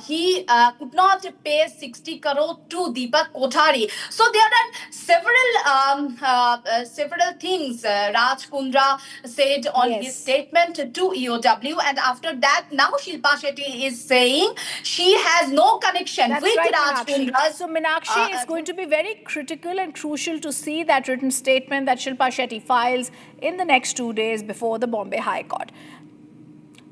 he could not pay 60 crore to Deepak Kothari. So there are several things Raj Kundra said on his statement to EOW, and after that, now Shilpa Shetty is saying she has no connection with Raj Kundra. So Meenakshi, it's going to be very critical and crucial to see that written statement that Shilpa Shetty files in the next 2 days before the Bombay High Court.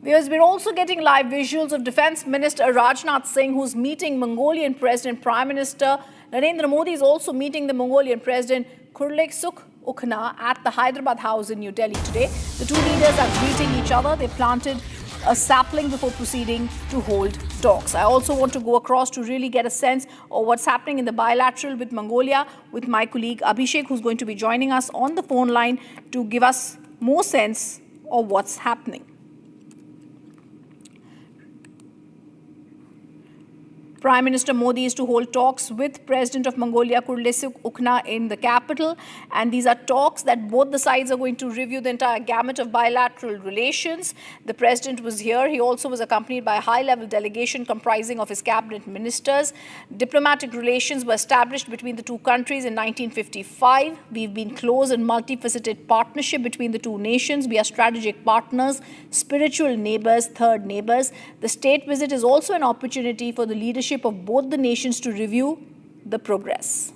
We're also getting live visuals of Defence Minister Rajnath Singh, who's meeting Mongolian President. Prime Minister Narendra Modi is also meeting the Mongolian President Khurlik Sukhna at the Hyderabad House in New Delhi today. The two leaders are greeting each other. They planted a sapling before proceeding to hold talks. I also want to go across to really get a sense of what's happening in the bilateral with Mongolia with my colleague Abhishek, who's going to be joining us on the phone line to give us more sense of what's happening. Prime Minister Modi is to hold talks with President of Mongolia Kurlesuk Ukhna in the capital, and these are talks that both the sides are going to review the entire gamut of bilateral relations. The President was here. He also was accompanied by a high-level delegation comprising of his cabinet ministers. Diplomatic relations were established between the two countries in 1955. We've been close and multifaceted partnership between the two nations. We are strategic partners, spiritual neighbors, third neighbors. The state visit is also an opportunity for the leadership of both the nations to review the progress.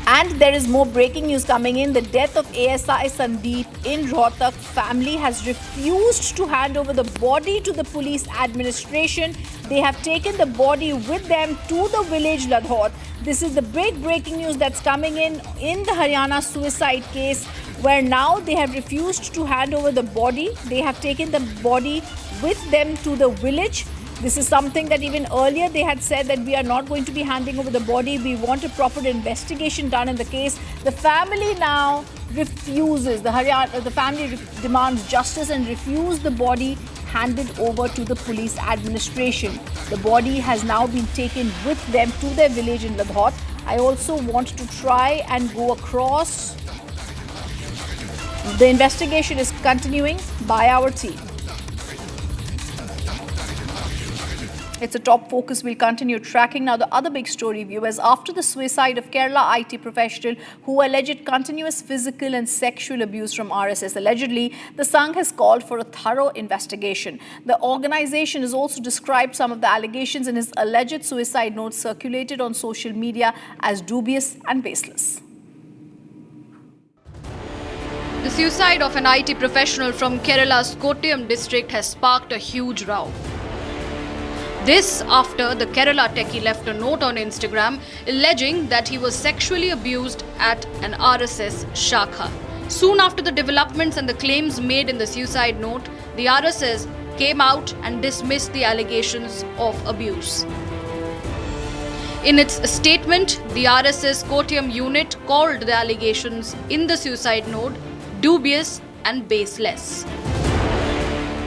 And there is more breaking news coming in. The death of ASI Sandeep in Rohtak. Family has refused to hand over the body to the police administration. They have taken the body with them to the village Ladhaut. This is the big breaking news that's coming in the Haryana suicide case, where now they have refused to hand over the body. They have taken the body with them to the village. This is something that even earlier they had said that we are not going to be handing over the body. We want a proper investigation done in the case. The family now refuses. The family demands justice and refuse the body handed over to the police administration. The body has now been taken with them to their village in Ladhaut. I also want to try and go across. The investigation is continuing by our team. It's a top focus we'll continue tracking. Now, the other big story, viewers, after the suicide of Kerala IT professional who alleged continuous physical and sexual abuse from RSS, allegedly, the Sangh has called for a thorough investigation. The organization has also described some of the allegations in his alleged suicide note circulated on social media as dubious and baseless. The suicide of an IT professional from Kerala's Kottayam district has sparked a huge row. This after the Kerala techie left a note on Instagram alleging that he was sexually abused at an RSS Shakha. Soon after the developments and the claims made in the suicide note, the RSS came out and dismissed the allegations of abuse. In its statement, the RSS Kottayam unit called the allegations in the suicide note dubious and baseless.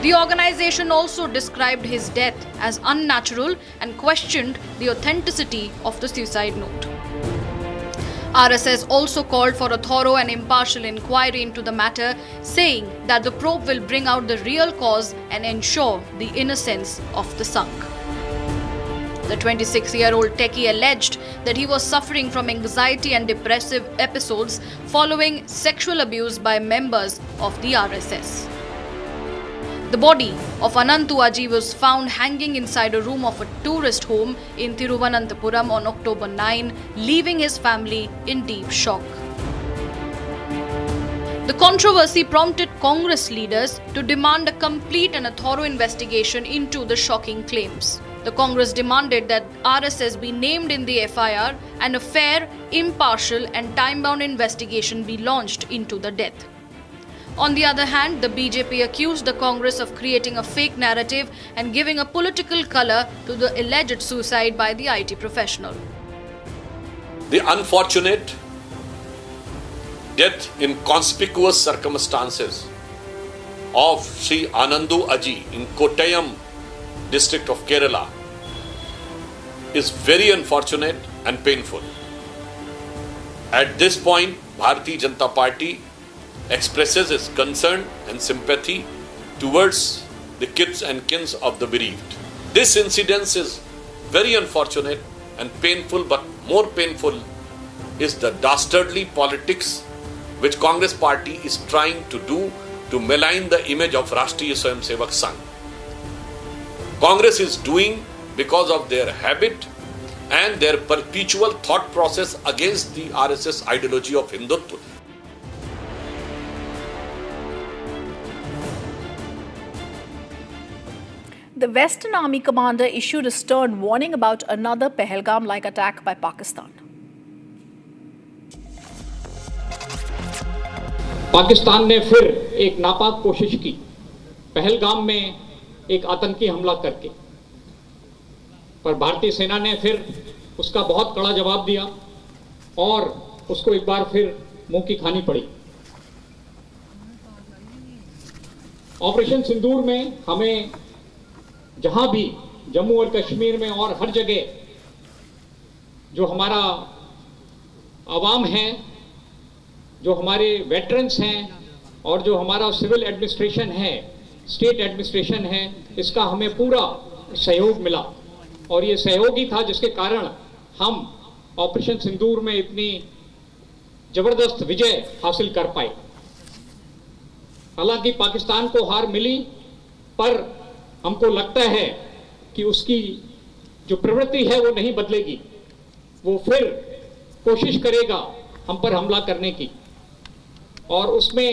The organization also described his death as unnatural and questioned the authenticity of the suicide note. RSS also called for a thorough and impartial inquiry into the matter, saying that the probe will bring out the real cause and ensure the innocence of the Sangh. The 26-year-old techie alleged that he was suffering from anxiety and depressive episodes following sexual abuse by members of the RSS. The body of Anantu Aji was found hanging inside a room of a tourist home in Thiruvananthapuram on October 9, leaving his family in deep shock. The controversy prompted Congress leaders to demand a complete and a thorough investigation into the shocking claims. The Congress demanded that RSS be named in the FIR and a fair, impartial and time-bound investigation be launched into the death. On the other hand, the BJP accused the Congress of creating a fake narrative and giving a political color to the alleged suicide by the IT professional. The unfortunate death in conspicuous circumstances of Sri Anandu Aji in Kottayam district of Kerala is very unfortunate and painful. At this point, Bharatiya Janata Party expresses its concern and sympathy towards the kith and kins of the bereaved. This incident is very unfortunate and painful, but more painful is the dastardly politics which Congress party is trying to do to malign the image of Rashtriya Swayamsevak Sangh. Congress is doing because of their habit and their perpetual thought process against the RSS ideology of Hindutva. The Western Army commander issued a stern warning about another Pahalgam-like attack by Pakistan. Pakistan ने फिर एक नापाक कोशिश की पहलगाम में एक आतंकी हमला करके, पर भारतीय सेना ने फिर उसका बहुत कड़ा जवाब दिया और उसको एक बार फिर मुंह की खानी पड़ी। ऑपरेशन सिंदूर में हमें जहां भी जम्मू और कश्मीर में और हर जगह जो हमारा आवाम है, जो हमारे वेटरन्स हैं और जो हमारा सिविल एडमिनिस्ट्रेशन है, स्टेट एडमिनिस्ट्रेशन है, इसका हमें पूरा सहयोग मिला और ये सहयोग ही था जिसके कारण हम ऑपरेशन सिंदूर में इतनी जबरदस्त विजय हासिल कर पाए। हालांकि पाकिस्तान को हार मिली, पर हमको लगता है कि उसकी जो प्रवृत्ति है वो नहीं बदलेगी। वो फिर कोशिश करेगा हम पर हमला करने की, और उसमें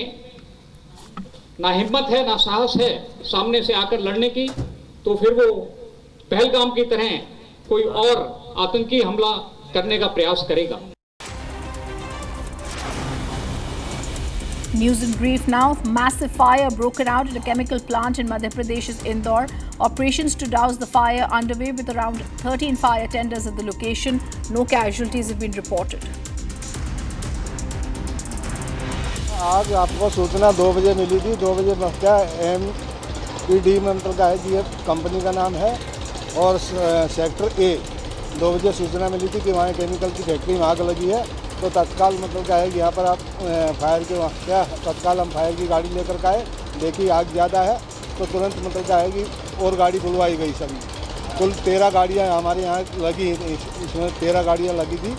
ना हिम्मत है ना साहस है सामने से आकर लड़ने की, तो फिर वो पहलगाम की तरह कोई और आतंकी हमला करने का प्रयास करेगा। News in brief now. Massive fire broken out at a chemical plant in Madhya Pradesh's Indore. Operations to douse the fire underway with around 13 fire tenders at the location. No casualties have been reported. आज आपको सूचना 2 बजे मिली थी। 2 बजे क्या MPD मंत्र का है जी, कंपनी का नाम है, और सेक्टर A 2 बजे सूचना मिली थी कि वहाँ केमिकल की फैक्ट्री में आग लगी है। तो तत्काल मतलब क्या है कि यहाँ पर आप फायर के वहाँ क्या तत्काल हम फायर की गाड़ी लेकर के आए, देखी आग ज़्यादा है तो तुरंत मतलब क्या है कि और गाड़ी बुलवाई गई। सभी कुल 13 गाड़ियाँ हमारे यहाँ लगी, इसमें 13 गाड़ियाँ लगी थी।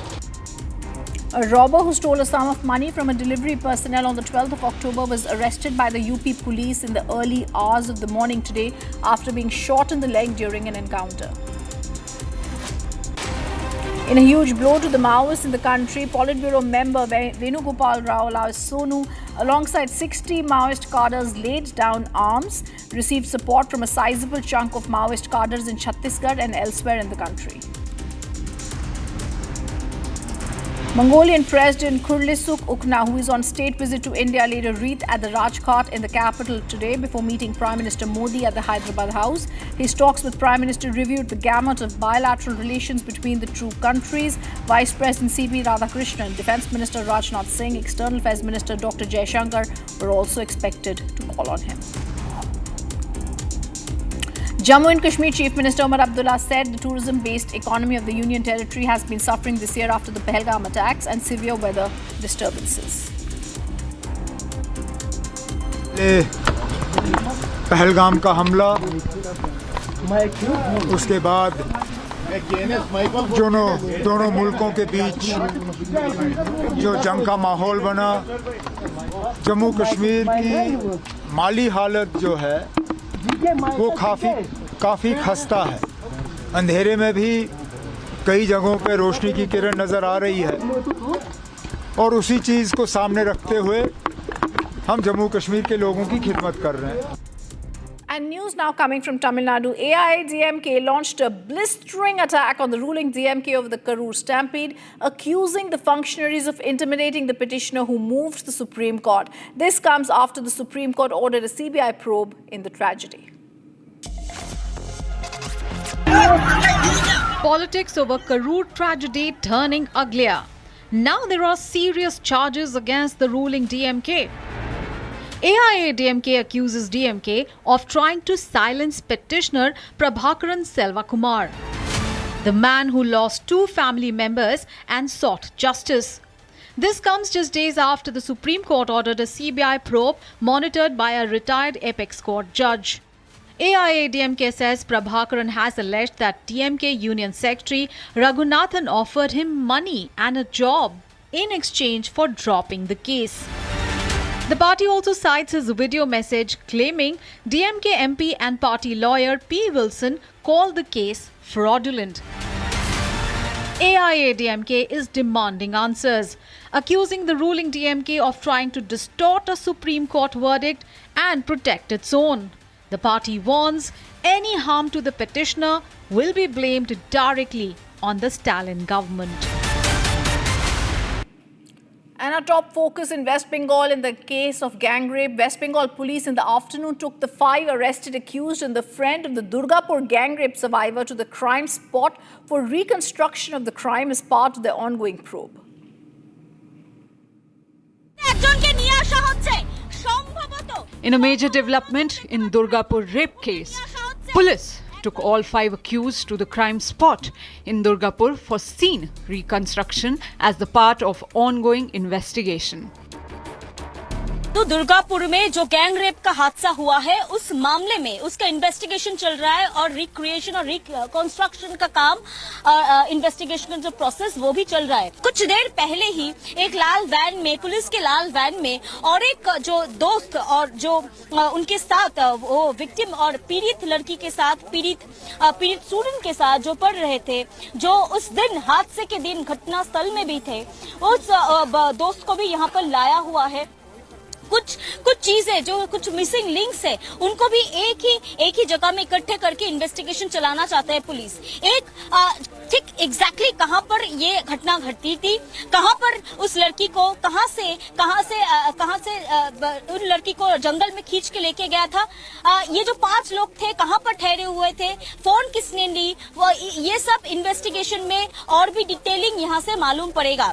A robber who stole a sum of money from a delivery personnel on the 12th of October was arrested by the UP police in the early hours of the morning today after being shot in the leg during an encounter. In a huge blow to the Maoists in the country, Politburo member Venugopal Rao Lal Sonu, alongside 60 Maoist cadres, laid down arms, received support from a sizable chunk of Maoist cadres in Chhattisgarh and elsewhere in the country. Mongolian President Khurlisuk Ukna, who is on state visit to India, laid a wreath at the Rajghat in the capital today before meeting Prime Minister Modi at the Hyderabad House. His talks with Prime Minister reviewed the gamut of bilateral relations between the two countries. Vice President C.P. Radhakrishnan, Defence Minister Rajnath Singh, External Affairs Minister Dr. Jaishankar were also expected to call on him. Jammu and Kashmir Chief Minister Omar Abdullah said the tourism-based economy of the Union Territory has been suffering this year after the Pahalgam attacks and severe weather disturbances. Pahalgam का हमला, उसके बाद दोनों मुल्कों के बीच जो जंग का माहौल बना, जम्मू कश्मीर की माली हालत जो है वो काफ़ी खस्ता है। अंधेरे में भी कई जगहों पे रोशनी की किरण नज़र आ रही है, और उसी चीज़ को सामने रखते हुए हम जम्मू कश्मीर के लोगों की खिदमत कर रहे हैं। And news now coming from Tamil Nadu. AIADMK launched a blistering attack on the ruling DMK over the Karur stampede, accusing the functionaries of intimidating the petitioner who moved the Supreme Court. This comes after the Supreme Court ordered a CBI probe in the tragedy. Politics over Karur tragedy turning uglier. Now there are serious charges against the ruling DMK. AIADMK accuses DMK of trying to silence petitioner Prabhakaran Selvakumar, the man who lost 2 family members and sought justice. This comes just days after the Supreme Court ordered a CBI probe monitored by a retired apex court judge. AIADMK says Prabhakaran has alleged that DMK Union Secretary Raghunathan offered him money and a job in exchange for dropping the case. The party also cites his video message claiming DMK MP and party lawyer P. Wilson called the case fraudulent. AIADMK is demanding answers, accusing the ruling DMK of trying to distort a Supreme Court verdict and protect its own. The party warns any harm to the petitioner will be blamed directly on the Stalin government. And our top focus in West Bengal in the case of gang rape. West Bengal police in the afternoon took the 5 arrested accused and the friend of the Durgapur gang rape survivor to the crime spot for reconstruction of the crime as part of their ongoing probe. In a major development in Durgapur rape case, police took all 5 accused to the crime spot in Durgapur for scene reconstruction as the part of ongoing investigation. तो दुर्गापुर में जो gang rape का हादसा हुआ है उस मामले में उसका इन्वेस्टिगेशन चल रहा है और रिक्रिएशन और रिकंस्ट्रक्शन का काम इन्वेस्टिगेशन का जो प्रोसेस वो भी चल रहा है। कुछ देर पहले ही एक लाल वैन में पुलिस के लाल वैन में और एक जो दोस्त और जो उनके साथ वो विक्टिम और पीड़ित लड़की के साथ पीड़ित स्टूडेंट के साथ जो पढ़ रहे थे, जो उस दिन हादसे के दिन घटना स्थल में भी थे, उस दोस्त को भी यहाँ पर लाया हुआ है। कुछ चीजें जो कुछ मिसिंग लिंक्स है उनको भी एक ही जगह में इकट्ठे करके इन्वेस्टिगेशन चलाना चाहता है पुलिस। ठीक एग्जैक्टली कहां पर ये घटना घटी थी, कहां पर उस लड़की को कहां से उन लड़की को जंगल में खींच के लेके गया था, ये जो 5 लोग थे कहां पर ठहरे हुए थे, फोन किसने ली, ये सब इन्वेस्टिगेशन में और भी डिटेलिंग यहां से मालूम पड़ेगा।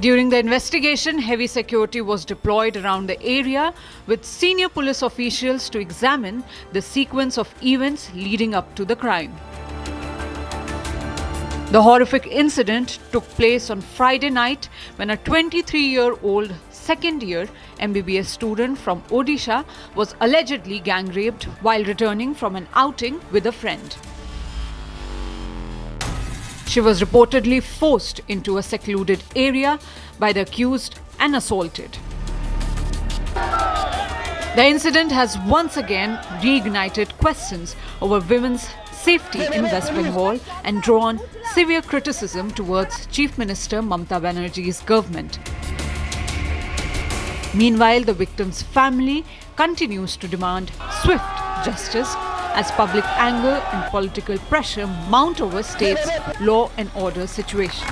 During the investigation, heavy security was deployed around the area with senior police officials to examine the sequence of events leading up to the crime. The horrific incident took place on Friday night when a 23-year-old second-year MBBS student from Odisha was allegedly gang raped while returning from an outing with a friend. She was reportedly forced into a secluded area by the accused and assaulted. The incident has once again reignited questions over women's safety in West Bengal and drawn severe criticism towards Chief Minister Mamata Banerjee's government. Meanwhile, the victim's family continues to demand swift justice as public anger and political pressure mount over state's law and order situation.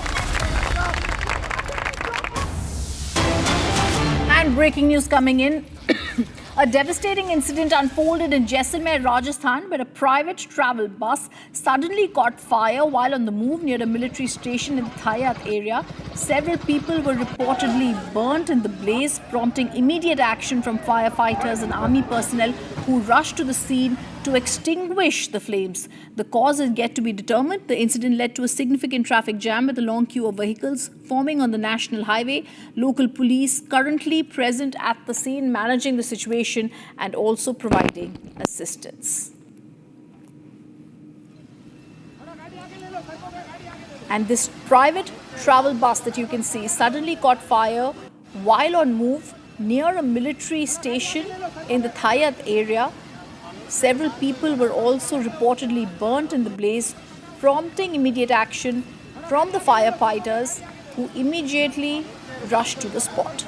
And breaking news coming in. A devastating incident unfolded in Jaisalmer, Rajasthan, where a private travel bus suddenly caught fire while on the move near a military station in the Thayat area. Several people were reportedly burnt in the blaze, prompting immediate action from firefighters and army personnel who rushed to the scene to extinguish the flames. The cause is yet to be determined. The incident led to a significant traffic jam with a long queue of vehicles forming on the national highway. Local police currently present at the scene managing the situation and also providing assistance. And this private travel bus that you can see suddenly caught fire while on move near a military station in the Thayat area. Several people were also reportedly burnt in the blaze, prompting immediate action from the firefighters who immediately rushed to the spot.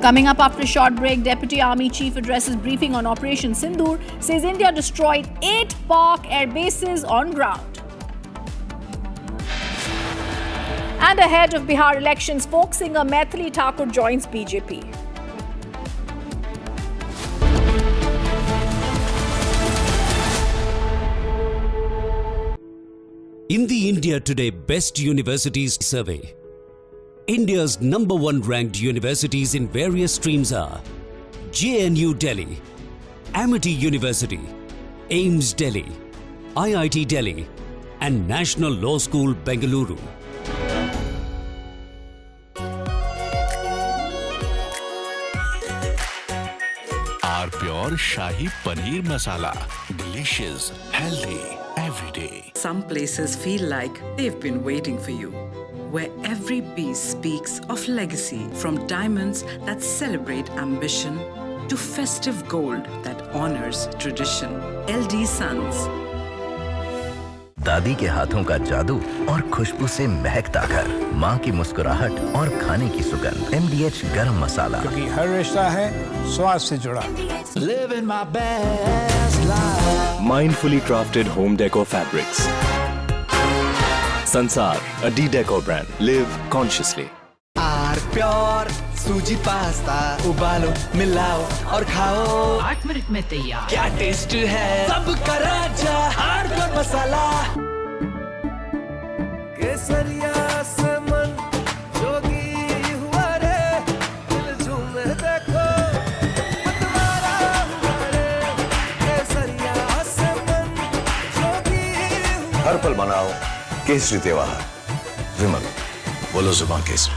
Coming up after a short break, Deputy Army Chief addresses briefing on Operation Sindoor, says India destroyed 8 Pak air bases on ground. And ahead of Bihar elections, folk singer Maithili Thakur joins BJP. In the India Today Best Universities Survey, India's #1 ranked universities in various streams are JNU Delhi, Amity University, AIIMS Delhi, IIT Delhi, and National Law School Bengaluru. Our pure Shahi Paneer Masala. Delicious, healthy, every day. Some places feel like they've been waiting for you, where every piece speaks of legacy, from diamonds that celebrate ambition to festive gold that honors tradition. LD Sons. दादी के हाथों का जादू और खुशबू से महकता घर, माँ की मुस्कुराहट और खाने की सुगंध। MDH गरम मसाला, क्योंकि हर रिश्ता है स्वाद से जुड़ा। Living my best life. Mindfully crafted home decor fabrics. Sansar, a decode brand. Live consciously. Pure suji pasta उबालो मिलाओ और खाओ 8 मिनट में तैयार। क्या टेस्ट है सबका राजा हार्डकोर मसाला। केसरिया से मन जो मनाओ केसरी त्योहार। विमल, बोलो जुबान केसरी।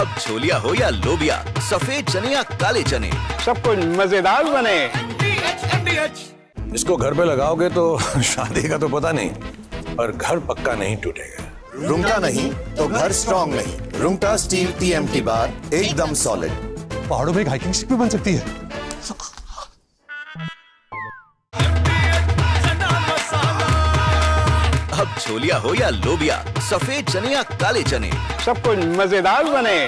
अब छोलिया हो या लोबिया, सफेद चने या काले चने, सब कुछ मजेदार बने। इसको घर पे लगाओगे तो शादी का तो पता नहीं, पर घर पक्का नहीं टूटेगा। रुंगटा नहीं तो घर स्ट्रॉन्ग नहीं। रुंगटा स्टील TMT बार एकदम सॉलिड। पहाड़ों में एक हाइकिंग स्टिक भी बन सकती है। अब छोलिया हो या लोबिया, सफेद चने या काले चने, सब कुछ मजेदार बने।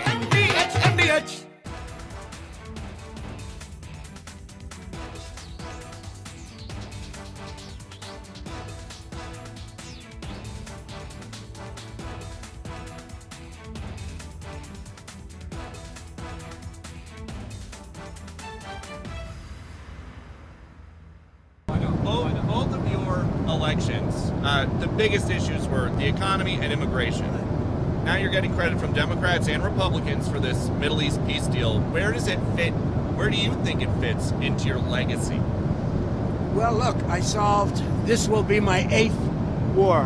Both of your elections, the biggest issues were the economy and immigration. Now you're getting credit from Democrats and Republicans for this Middle East peace deal. Where does it fit? Where do you think it fits into your legacy? Well, look, I solved, this will be my 8th war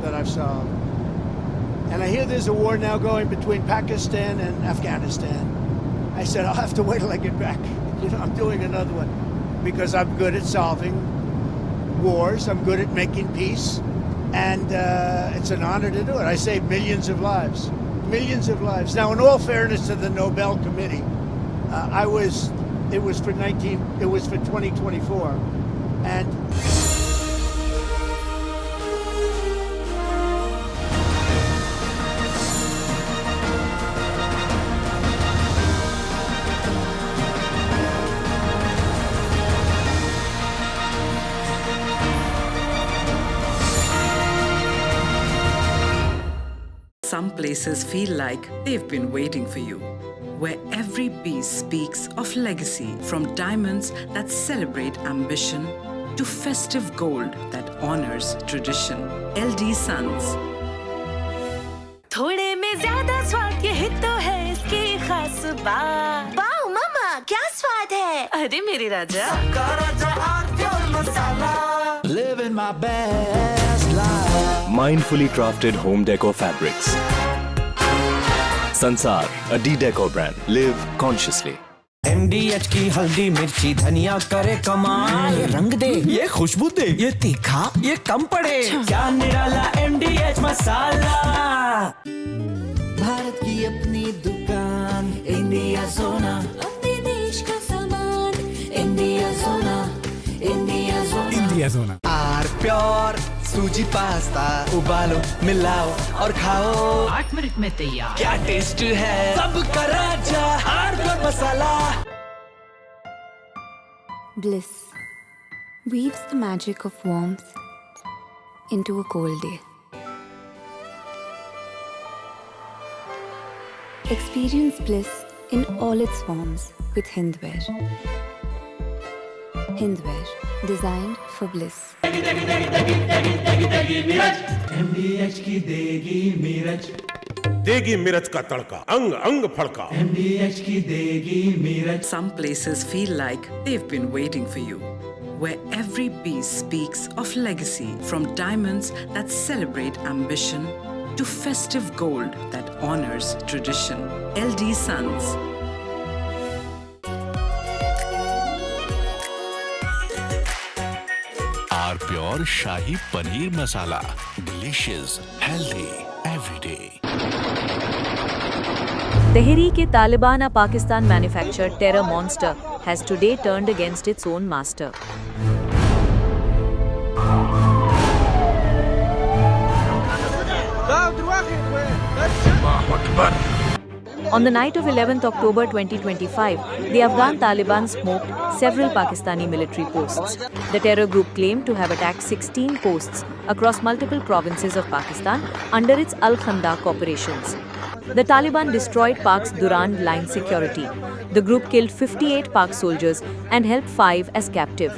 that I've solved. And I hear there's a war now going between Pakistan and Afghanistan. I said, I'll have to wait till I get back. You know, I'm doing another one because I'm good at solving wars. I'm good at making peace. And it's an honor to do it. I saved millions of lives. Millions of lives. Now, in all fairness to the Nobel Committee, it was for 2024. And Some places feel like they've been waiting for you, where every piece speaks of legacy, from diamonds that celebrate ambition to festive gold that honors tradition. LD Sons. थोड़े में ज्यादा स्वाद यही तो है इसकी खास बात। वाओ मामा, क्या स्वाद है? अरे मेरे राजा। Living my best life. Mindfully crafted home decor fabrics. Sansar, a decode brand. Live consciously. MDH की हल्दी मिर्ची धनिया करे कमाल। ये रंग दे, ये खुशबू दे, ये तीखा, ये कम पड़े। क्या निराला MDH मसाला। भारत की अपनी दुकान, इंडिया सोना। अपने देश का सामान, इंडिया सोना, इंडिया सोना। इंडिया सोना। आर प्योर सूजी पास्ता, उबालो, मिलाओ और खाओ। 8 मिनट में तैयार। क्या टेस्ट है, सबका राजा, our pure masala. Bliss weaves the magic of warmth into a cold day. Experience bliss in all its forms with Hindware. Hindware, designed for bliss. MDH की देगी मिर्च, देगी मिर्च का तड़का, अंग अंग फड़का। MDH की देगी मिर्च। Some places feel like they've been waiting for you, where every piece speaks of legacy, from diamonds that celebrate ambition to festive gold that honors tradition. LD Sons. R pure shahi paneer masala, delicious, healthy everyday. Tehreek Taliban, a Pakistan-manufactured terror monster, has today turned against its own master. On the night of 11th October 2025, the Afghan Taliban smoked several Pakistani military posts. The terror group claimed to have attacked 16 posts across multiple provinces of Pakistan under its Al-Khandaq operations. The Taliban destroyed Pak's Durand line security. The group killed 58 Pak soldiers and held 5 as captive.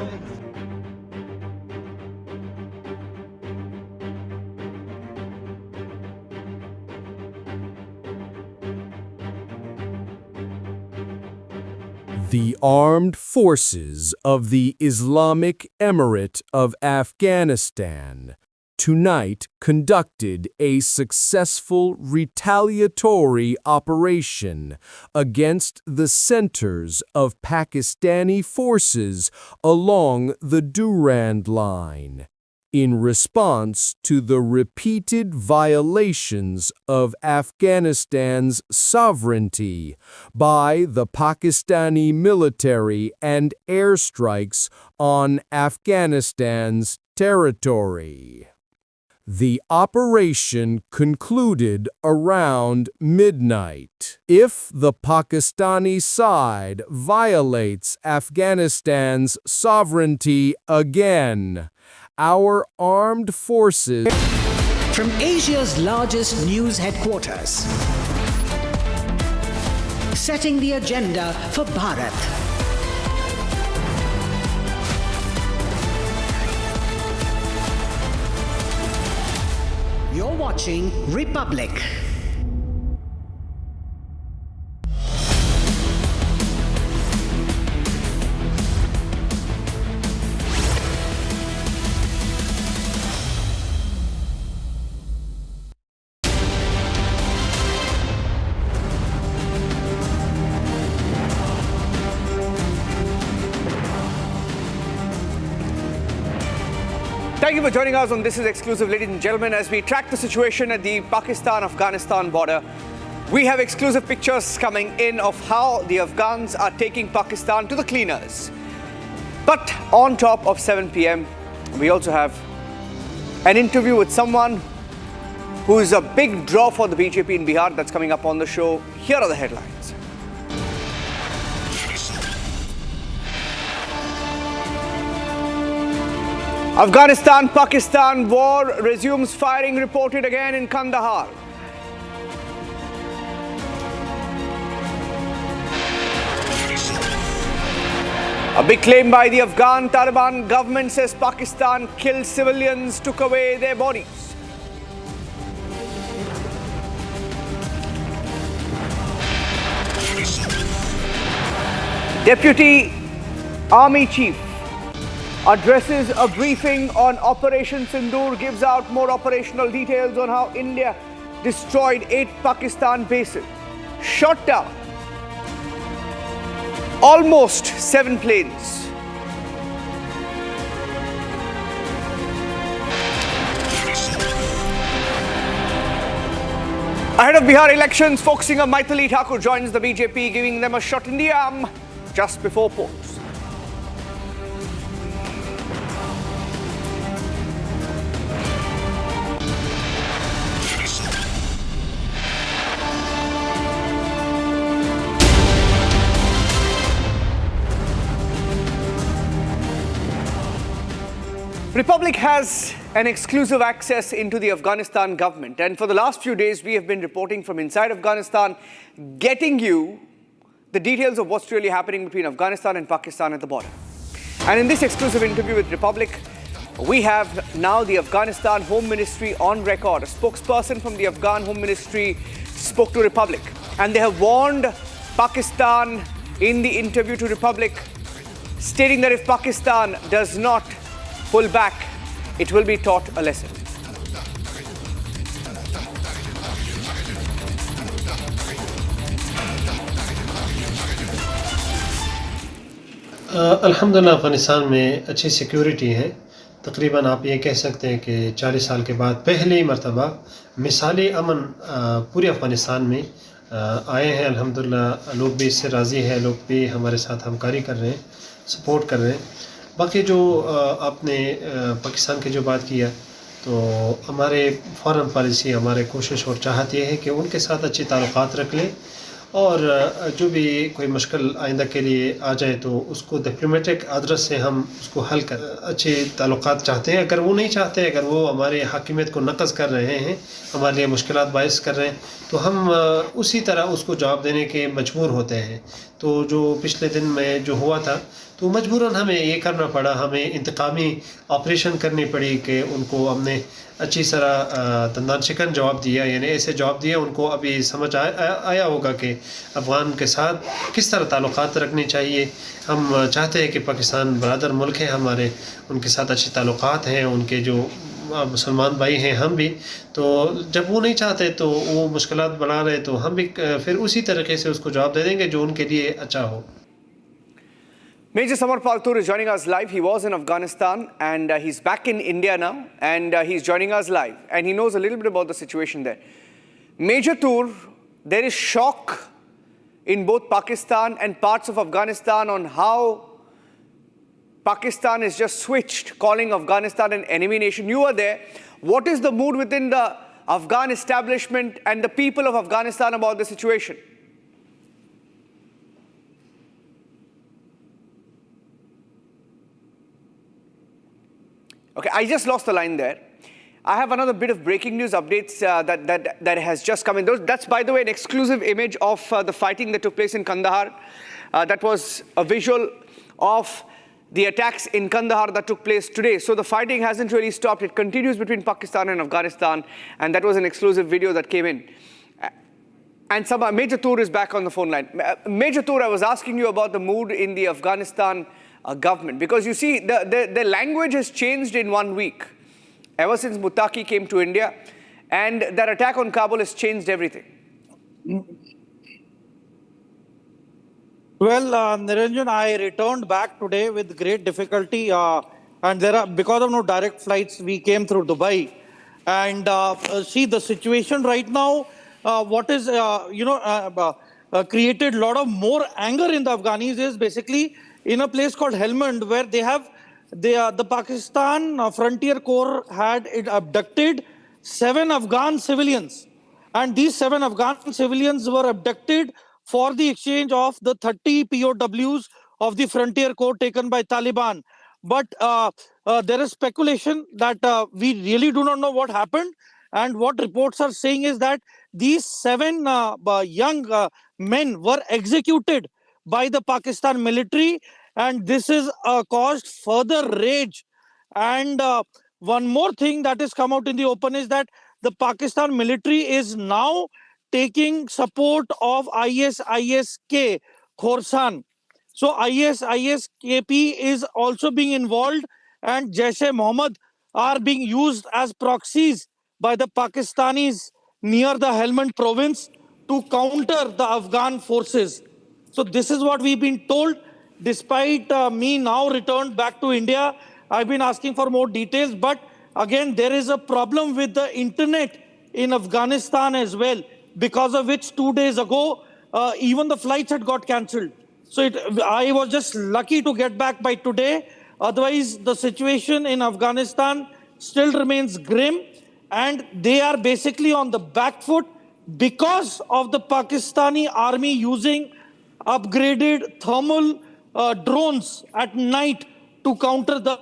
The armed forces of the Islamic Emirate of Afghanistan tonight conducted a successful retaliatory operation against the centers of Pakistani forces along the Durand Line, in response to the repeated violations of Afghanistan's sovereignty by the Pakistani military and airstrikes on Afghanistan's territory. The operation concluded around midnight. If the Pakistani side violates Afghanistan's sovereignty again, our armed forces... From Asia's largest news headquarters, setting the agenda for Bharat. You're watching Republic. Thank you for joining us on This Is Exclusive, ladies and gentlemen. As we track the situation at the Pakistan-Afghanistan border, we have exclusive pictures coming in of how the Afghans are taking Pakistan to the cleaners. But on top of 7 p.m, we also have an interview with someone who is a big draw for the BJP in Bihar. That's coming up on the show. Here are the headlines. Afghanistan-Pakistan war resumes, firing reported again in Kandahar. A big claim by the Afghan Taliban government says Pakistan killed civilians, took away their bodies. Deputy Army Chief addresses a briefing on Operation Sindoor, gives out more operational details on how India destroyed 8 Pakistan bases, shot down almost 7 planes. Ahead of Bihar elections, folk singer Maithili Thakur joins the BJP, giving them a shot in the arm just before polls. Republic has an exclusive access into the Afghanistan government, and for the last few days we have been reporting from inside Afghanistan, getting you the details of what's really happening between Afghanistan and Pakistan at the border. And in this exclusive interview with Republic, we have now the Afghanistan Home Ministry on record. A spokesperson from the Afghan Home Ministry spoke to Republic, and they have warned Pakistan in the interview to Republic, stating that if Pakistan does not pull back, it will be taught a lesson. अल्हम्दुलिल्लाह अफ़गानिस्तान में अच्छी security है। तकरीबन आप ये कह सकते हैं कि 40 साल के बाद पहली मर्तबा मिसाली अमन पूरे अफ़गानिस्तान में आए हैं। अल्हम्दुलिल्लाह लोग भी इससे राज़ी हैं, लोग भी हमारे साथ हमकारी कर रहे हैं, सपोर्ट कर रहे हैं। बाकी जो आपने पाकिस्तान की जो बात किया, तो हमारे फ़ॉरेन पॉलिसी, हमारे कोशिश और चाहत ये है कि उनके साथ अच्छे ताल्लुक़ात रख लें, और जो भी कोई मुश्किल आइंदा के लिए आ जाए तो उसको डिप्लोमेटिक आदरस से हम उसको हल कर अच्छे ताल्लुक़ात चाहते हैं। अगर वो नहीं चाहते, अगर वो हमारे हाकिमियत को नक़ज़ कर रहे हैं, हमारे लिए मुश्किलात बाइस कर रहे हैं, तो हम उसी तरह उसको जवाब देने के मजबूर होते हैं। तो जो पिछले दिन में जो हुआ था, तो मजबूरन हमें ये करना पड़ा, हमें इंतकामी ऑपरेशन करनी पड़ी कि उनको हमने अच्छी तरह दंदान शिकन जवाब दिया, यानी ऐसे जवाब दिए उनको अभी समझ आया होगा कि अफ़गान के साथ किस तरह ताल्लुक़ात रखने चाहिए। हम चाहते हैं कि पाकिस्तान बरादर मुल्क है हमारे, उनके साथ अच्छे ताल्लुक़ात हैं, उनके जो मुसलमान भाई हैं हम भी, तो जब वो नहीं चाहते तो वो मुश्किलात बना रहे, तो हम भी फिर उसी तरीके से उसको जवाब दे देंगे जो उनके लिए अच्छा हो। Major Samar Paltur is joining us live. He was in Afghanistan and he's back in India now, and he's joining us live, and he knows a little bit about the situation there. Major Tour, there is shock in both Pakistan and parts of Afghanistan on how Pakistan is just switched, calling Afghanistan an enemy nation. You were there. What is the mood within the Afghan establishment and the people of Afghanistan about the situation? Okay, I just lost the line there. I have another bit of breaking news updates that has just come in. That's, by the way, an exclusive image of the fighting that took place in Kandahar. That was a visual of the attacks in Kandahar that took place today. So the fighting hasn't really stopped. It continues between Pakistan and Afghanistan, and that was an exclusive video that came in. And Major Tour is back on the phone line. Major Tour, I was asking you about the mood in the Afghanistan government, because you see the language has changed in 1 week ever since Muttaqi came to India, and that attack on Kabul has changed everything. Well, Niranjan, I returned back today with great difficulty, and because of no direct flights, we came through Dubai. And see, the situation right now, what is created a lot of more anger in the Afghanis is basically in a place called Helmand, where they have the Pakistan Frontier Corps had abducted 7 Afghan civilians, and these 7 Afghan civilians were abducted for the exchange of the 30 POWs of the Frontier Corps taken by Taliban. But there is speculation that we really do not know what happened, and what reports are saying is that these 7 young men were executed by the Pakistan military, and this is caused further rage. And one more thing that has come out in the open is that the Pakistan military is now taking support of ISIS-K, Khorasan. So ISIS-KP is also being involved, and Jaish-e-Mohammed are being used as proxies by the Pakistanis near the Helmand province to counter the Afghan forces. So this is what we've been told. Despite me now returned back to India, I've been asking for more details. But again, there is a problem with the internet in Afghanistan as well, because of which 2 days ago, even the flights had got cancelled. So I was just lucky to get back by today. Otherwise, the situation in Afghanistan still remains grim, and they are basically on the back foot because of the Pakistani army using upgraded thermal drones at night to counter the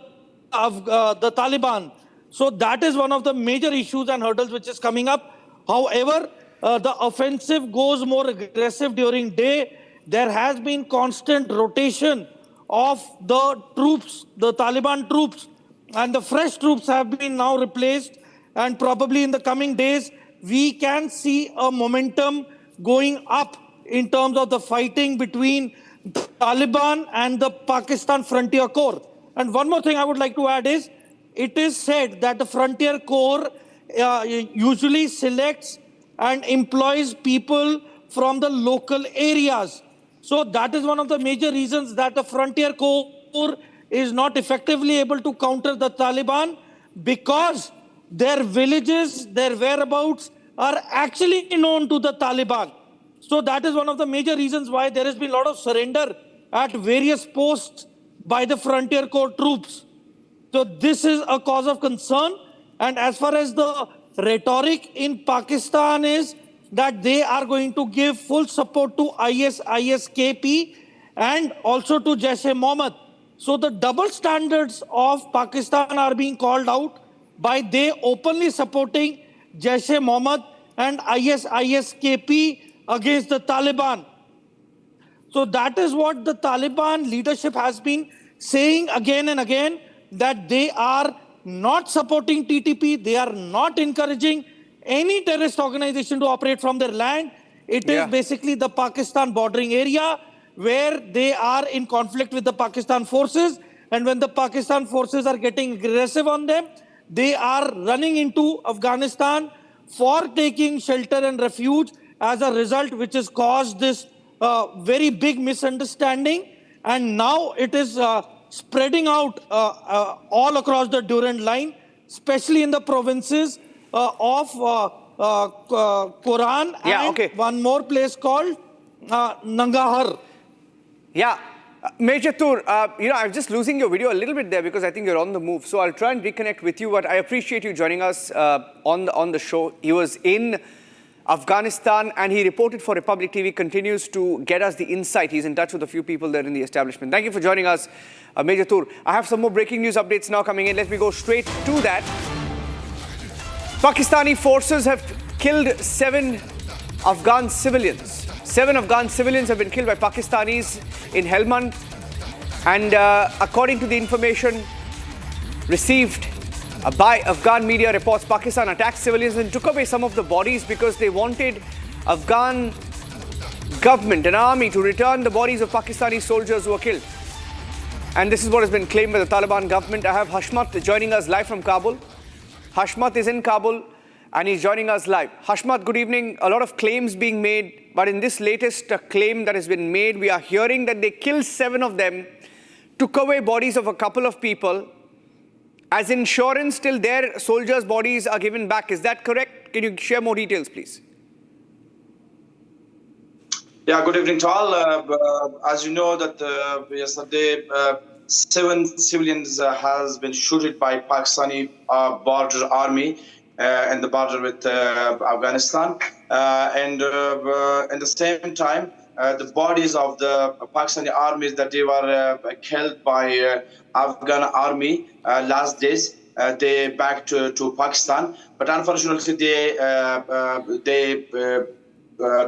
Taliban. So that is one of the major issues and hurdles which is coming up. However, the offensive goes more aggressive during day. There has been constant rotation of the troops, the Taliban troops, and the fresh troops have been now replaced. And probably in the coming days, we can see a momentum going up in terms of the fighting between the Taliban and the Pakistan Frontier Corps. And one more thing I would like to add is, it is said that the Frontier Corps usually selects and employs people from the local areas. So that is one of the major reasons that the Frontier Corps is not effectively able to counter the Taliban, because their villages, their whereabouts are actually known to the Taliban. So that is one of the major reasons why there has been a lot of surrender at various posts by the Frontier Corps troops. So this is a cause of concern. And as far as the rhetoric in Pakistan is that they are going to give full support to ISIS-KP and also to Jaish-e-Mohammed. So the double standards of Pakistan are being called out by they openly supporting Jaish-e-Mohammed and ISIS-KP against the Taliban. So that is what the Taliban leadership has been saying again and again, that they are not supporting TTP, they are not encouraging any terrorist organization to operate from their land. It is basically the Pakistan bordering area where they are in conflict with the Pakistan forces. And when the Pakistan forces are getting aggressive on them, they are running into Afghanistan for taking shelter and refuge as a result, which has caused this very big misunderstanding. And now it is spreading out all across the Durand line, especially in the provinces of Quran and one more place called Nangahar. Yeah. Major Tur, I'm just losing your video a little bit there because I think you're on the move. So I'll try and reconnect with you, but I appreciate you joining us on the show. He was in Afghanistan and he reported for Republic TV, continues to get us the insight. He's in touch with a few people there in the establishment. Thank you for joining us, Major Tur. I have some more breaking news updates now coming in. Let me go straight to that. Pakistani forces have killed 7 Afghan civilians. 7 Afghan civilians have been killed by Pakistanis in Helmand. And according to the information received by Afghan media reports, Pakistan attacked civilians and took away some of the bodies because they wanted Afghan government and army to return the bodies of Pakistani soldiers who were killed. And this is what has been claimed by the Taliban government. I have Hashmat joining us live from Kabul. Hashmat is in Kabul and he's joining us live. Hashmat, good evening. A lot of claims being made, but in this latest claim that has been made, we are hearing that they killed 7 of them, took away bodies of a couple of people. As insurance, till their soldiers' bodies are given back. Is that correct? Can you share more details, please? Yeah, good evening to all. As you know that yesterday, 7 civilians has been shot by Pakistani border army in the border with Afghanistan. And at the same time, the bodies of the Pakistani armies that they were killed by Afghan army last days, they back to Pakistan. But unfortunately, they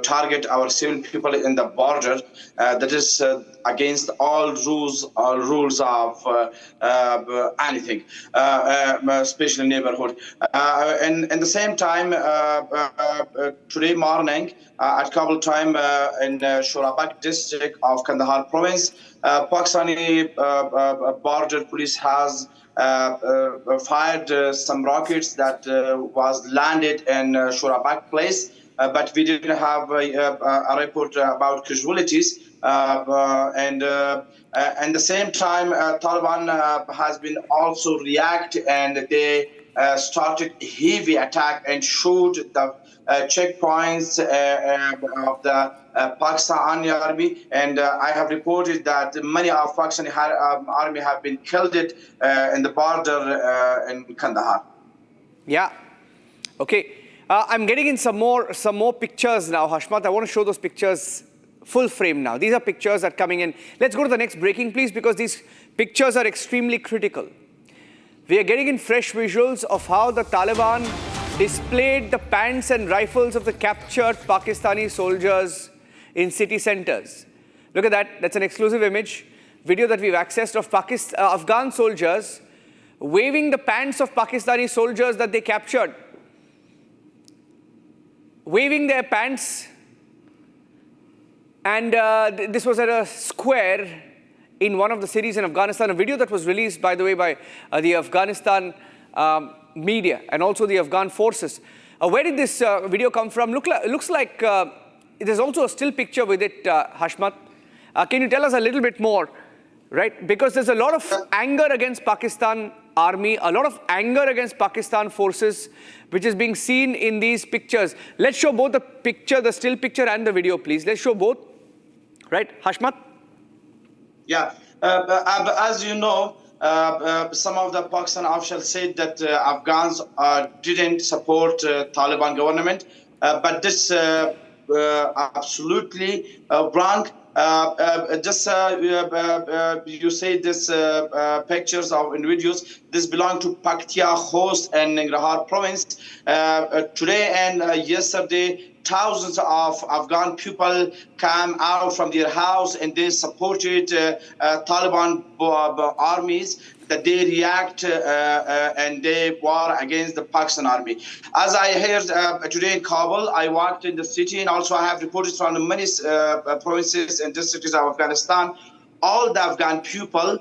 target our civil people in the border. That is against all rules of anything, especially neighborhood. And at the same time, today morning at Kabul time in Shorabak district of Kandahar province, Pakistani border police has fired some rockets that was landed in Shorabak place. But we didn't have a report about casualties. And at the same time, Taliban has been also react, and they started heavy attack and shoot the checkpoints of the Pakistani army. And I have reported that many of Pakistani army have been killed in the border in Kandahar. Yeah. Okay. I'm getting in some more pictures now, Hashmat. I want to show those pictures full frame now. These are pictures that are coming in. Let's go to the next breaking, please, because these pictures are extremely critical. We are getting in fresh visuals of how the Taliban displayed the pants and rifles of the captured Pakistani soldiers in city centers. Look at that. That's an exclusive image, video that we've accessed of Afghan soldiers waving the pants of Pakistani soldiers that they captured. Waving their pants, and this was at a square in one of the cities in Afghanistan, a video that was released, by the way, by the Afghanistan media and also the Afghan forces. Where did this video come from? Looks like there's also a still picture with it, Hashmat. Can you tell us a little bit more, right? Because there's a lot of anger against Pakistan army, a lot of anger against Pakistan forces, which is being seen in these pictures. Let's show both the picture, the still picture and the video, please. Let's show both. Right, Hashmat? Yeah, as you know, some of the Pakistan officials said that Afghans didn't support Taliban government, but this absolutely wrong. You say this pictures of and videos. This belong to Paktia, Khost, and Nangarhar province. Today and yesterday, thousands of Afghan people came out from their house and they supported Taliban armies. That they react and they war against the Pakistan army. As I heard today in Kabul, I walked in the city and also I have reported from many provinces and districts of Afghanistan. All the Afghan people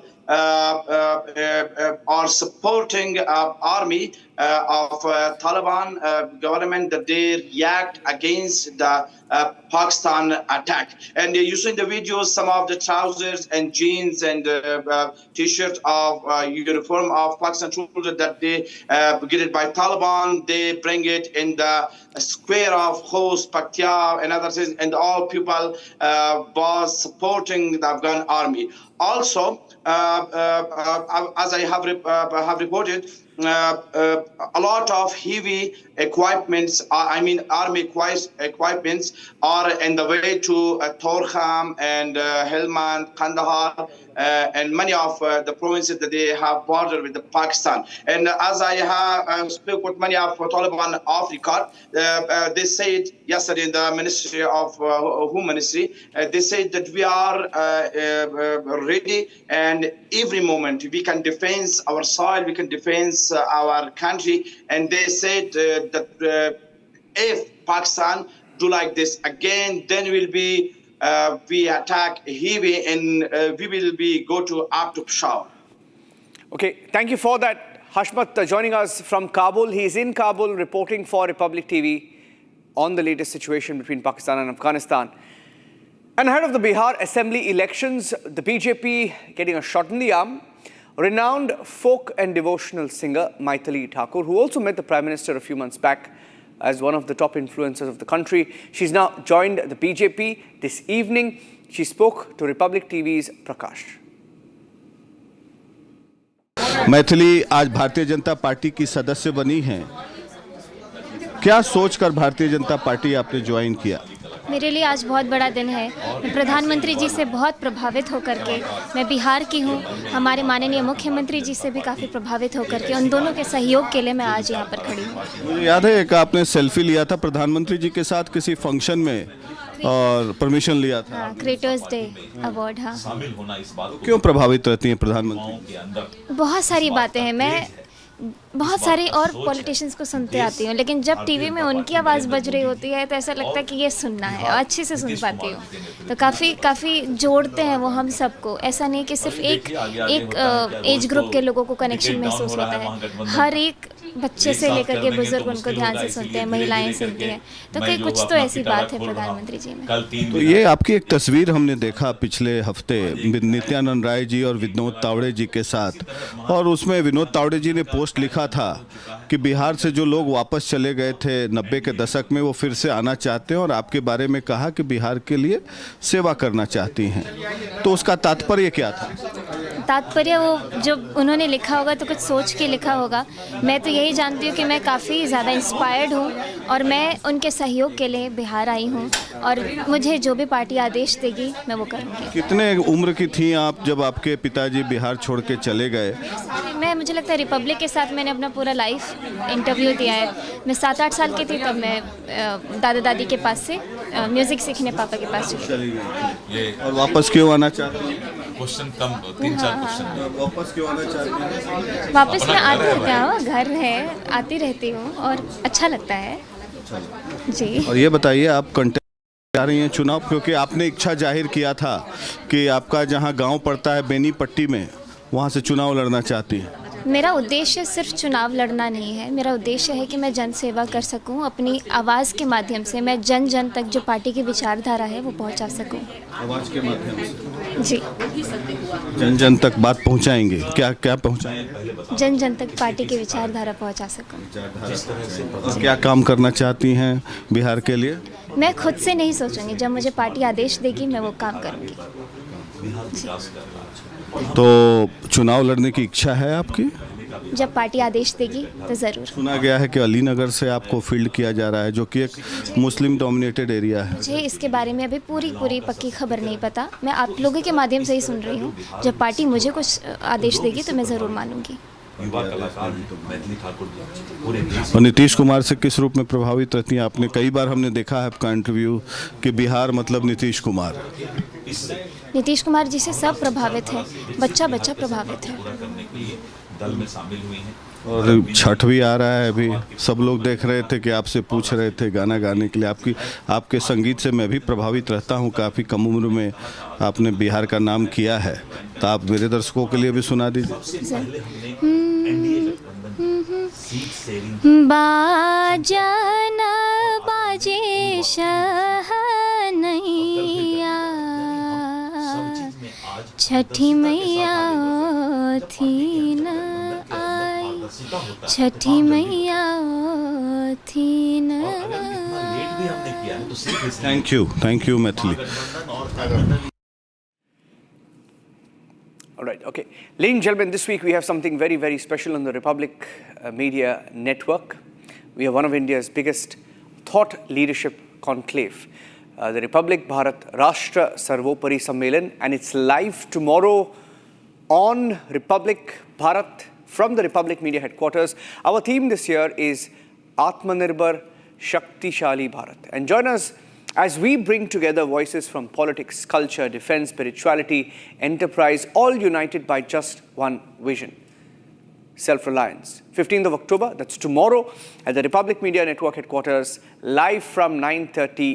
are supporting army of Taliban government that they react against the Pakistan attack. And you see in the videos some of the trousers and jeans and t-shirts of uniform of Pakistan soldiers that they get it by Taliban. They bring it in the square of Khost, Paktia, and other things, and all people was supporting the Afghan army. Also, as I have reported, a lot of heavy equipments, army equipments are in the way to Torkham and Helmand, Kandahar, and many of the provinces that they have border with the Pakistan. And as I have spoke with many of Taliban off record, they said yesterday in the Ministry of Home Ministry, they said that we are ready, and every moment we can defend our soil, we can defend our country. And they said that if Pakistan do like this again, then will be we attack heavy and we will be go to up to Peshawar. Okay, thank you for that. Hashmat joining us from Kabul. He is in Kabul reporting for Republic TV on the latest situation between Pakistan and Afghanistan. And ahead of the Bihar Assembly Elections, the BJP getting a shot in the arm. Renowned folk and devotional singer Maithili Thakur, who also met the Prime Minister a few months back as one of the top influencers of the country. She's now joined the BJP this evening. She spoke to Republic TV's Prakash. Maithili आज Bharatiya Janata party की सदस्य बनी हैं। क्या सोचकर Bharatiya Janata party आपने join किया? मेरे लिए आज बहुत बड़ा दिन है। मैं प्रधानमंत्री जी से बहुत प्रभावित होकर के, मैं बिहार की हूँ, हमारे माननीय मुख्यमंत्री जी से भी काफ़ी प्रभावित होकर के, उन दोनों के सहयोग के लिए मैं आज यहाँ पर खड़ी हूँ। मुझे याद है कि आपने सेल्फी लिया था प्रधानमंत्री जी के साथ किसी फंक्शन में और परमिशन लिया था। हाँ, क्रिएटर्स डे अवार्ड। हाँ, क्यों प्रभावित रहती हैं प्रधानमंत्री? बहुत सारी बातें हैं। मैं बहुत सारे और पॉलिटिशियंस को सुनते आती हूँ, लेकिन जब टीवी में उनकी आवाज़ बज रही होती है तो ऐसा लगता है कि ये सुनना है और अच्छे से सुन पाती हूँ। तो काफ़ी जोड़ते हैं वो हम सबको। ऐसा नहीं कि सिर्फ एक एज ग्रुप के लोगों को कनेक्शन महसूस होता है। हर एक बच्चे से लेकर के बुजुर्ग उनको ध्यान से सुनते हैं, महिलाएं सुनती हैं। तो कहीं कुछ तो ऐसी बात है प्रधानमंत्री जी में। तो ये आपकी एक तस्वीर हमने देखा पिछले हफ्ते नित्यानंद राय जी और विनोद तावड़े जी के साथ, और उसमें विनोद तावड़े जी ने पोस्ट लिखा था कि बिहार से जो लोग वापस चले गए थे 90 के दशक में वो फिर से आना चाहते हैं, और आपके बारे में कहा कि बिहार के लिए सेवा करना चाहती हैं। तो उसका तात्पर्य क्या था? तात्पर्य वो जो उन्होंने लिखा होगा तो कुछ सोच के लिखा होगा। मैं तो यही जानती हूँ कि मैं काफ़ी ज़्यादा इंस्पायर्ड हूँ और मैं उनके सहयोग के लिए बिहार आई हूँ, और मुझे जो भी पार्टी आदेश देगी मैं वो करूँगी। कितने उम्र की थी आप जब आपके पिताजी बिहार छोड़ के चले गए? मुझे लगता है रिपब्लिक के साथ मैंने अपना पूरा लाइफ इंटरव्यू दिया है। मैं 7-8 साल की थी तब मैं दादा दादी के पास से म्यूज़िक सीखने पापा के पास चली गई। और वापस क्यों आना चाहती हैं? क्वेश्चन कम 3-4 क्वेश्चन। वापस क्यों आना चाहती हैं? वापस मैं आती रहती हूँ, घर है, आती रहती हूँ और अच्छा लगता है जी। और ये बताइए, आप कंटेस्ट जा रही हैं चुनाव, क्योंकि आपने इच्छा जाहिर किया था कि आपका जहाँ गांव पड़ता है बेनीपट्टी में, वहाँ से चुनाव लड़ना चाहती हैं। मेरा उद्देश्य सिर्फ चुनाव लड़ना नहीं है। मेरा उद्देश्य है कि मैं जन सेवा कर सकूं, अपनी आवाज़ के माध्यम से मैं जन जन तक जो पार्टी की विचारधारा है वो पहुंचा सकूं। आवाज़ के माध्यम से जी, जन जन तक बात पहुंचाएंगे। क्या क्या पहुंचाएंगे? जन जन तक पार्टी की विचारधारा पहुंचा सकूं। क्या काम करना चाहती हैं बिहार के लिए? मैं खुद से नहीं सोचूंगी, जब मुझे पार्टी आदेश देगी मैं वो काम करूंगी। तो चुनाव लड़ने की इच्छा है आपकी? जब पार्टी आदेश देगी तो ज़रूर। सुना गया है कि अलीनगर से आपको फील्ड किया जा रहा है, जो कि एक मुस्लिम डोमिनेटेड एरिया है। मुझे इसके बारे में अभी पूरी पक्की खबर नहीं पता, मैं आप लोगों के माध्यम से ही सुन रही हूँ। जब पार्टी मुझे कुछ आदेश देगी तो मैं ज़रूर मानूंगी। और नीतीश कुमार से किस रूप में प्रभावित रहती हैं? आपने कई बार हमने देखा है आपका इंटरव्यू कि बिहार मतलब नीतीश कुमार। नीतीश कुमार जी से सब प्रभावित है, बच्चा प्रभावित है। दल में शामिल हुई हैं और छठ भी आ रहा है, अभी सब लोग देख रहे थे कि आपसे पूछ रहे थे गाना गाने के लिए। आपके संगीत से मैं भी प्रभावित रहता हूँ, काफ़ी कम उम्र में आपने बिहार का नाम किया है, तो आप मेरे दर्शकों के लिए भी सुना दीजिए। बाजना बाजे शहनैया, छठी मैया थी न आई, छठी मैया थी न आई। Thank you Maithili. All right, okay. Ladies and gentlemen, this week we have something very, very special on the Republic Media Network. We are one of India's biggest thought leadership conclave, the Republic Bharat Rashtra Sarvopari Sammelan, and it's live tomorrow on Republic Bharat from the Republic Media Headquarters. Our theme this year is Atmanirbhar Shaktishali Bharat. And join us as we bring together voices from politics, culture, defense, spirituality, enterprise, all united by just one vision: self-reliance. 15th of October, that's tomorrow, at the Republic Media Network Headquarters, live from 9:30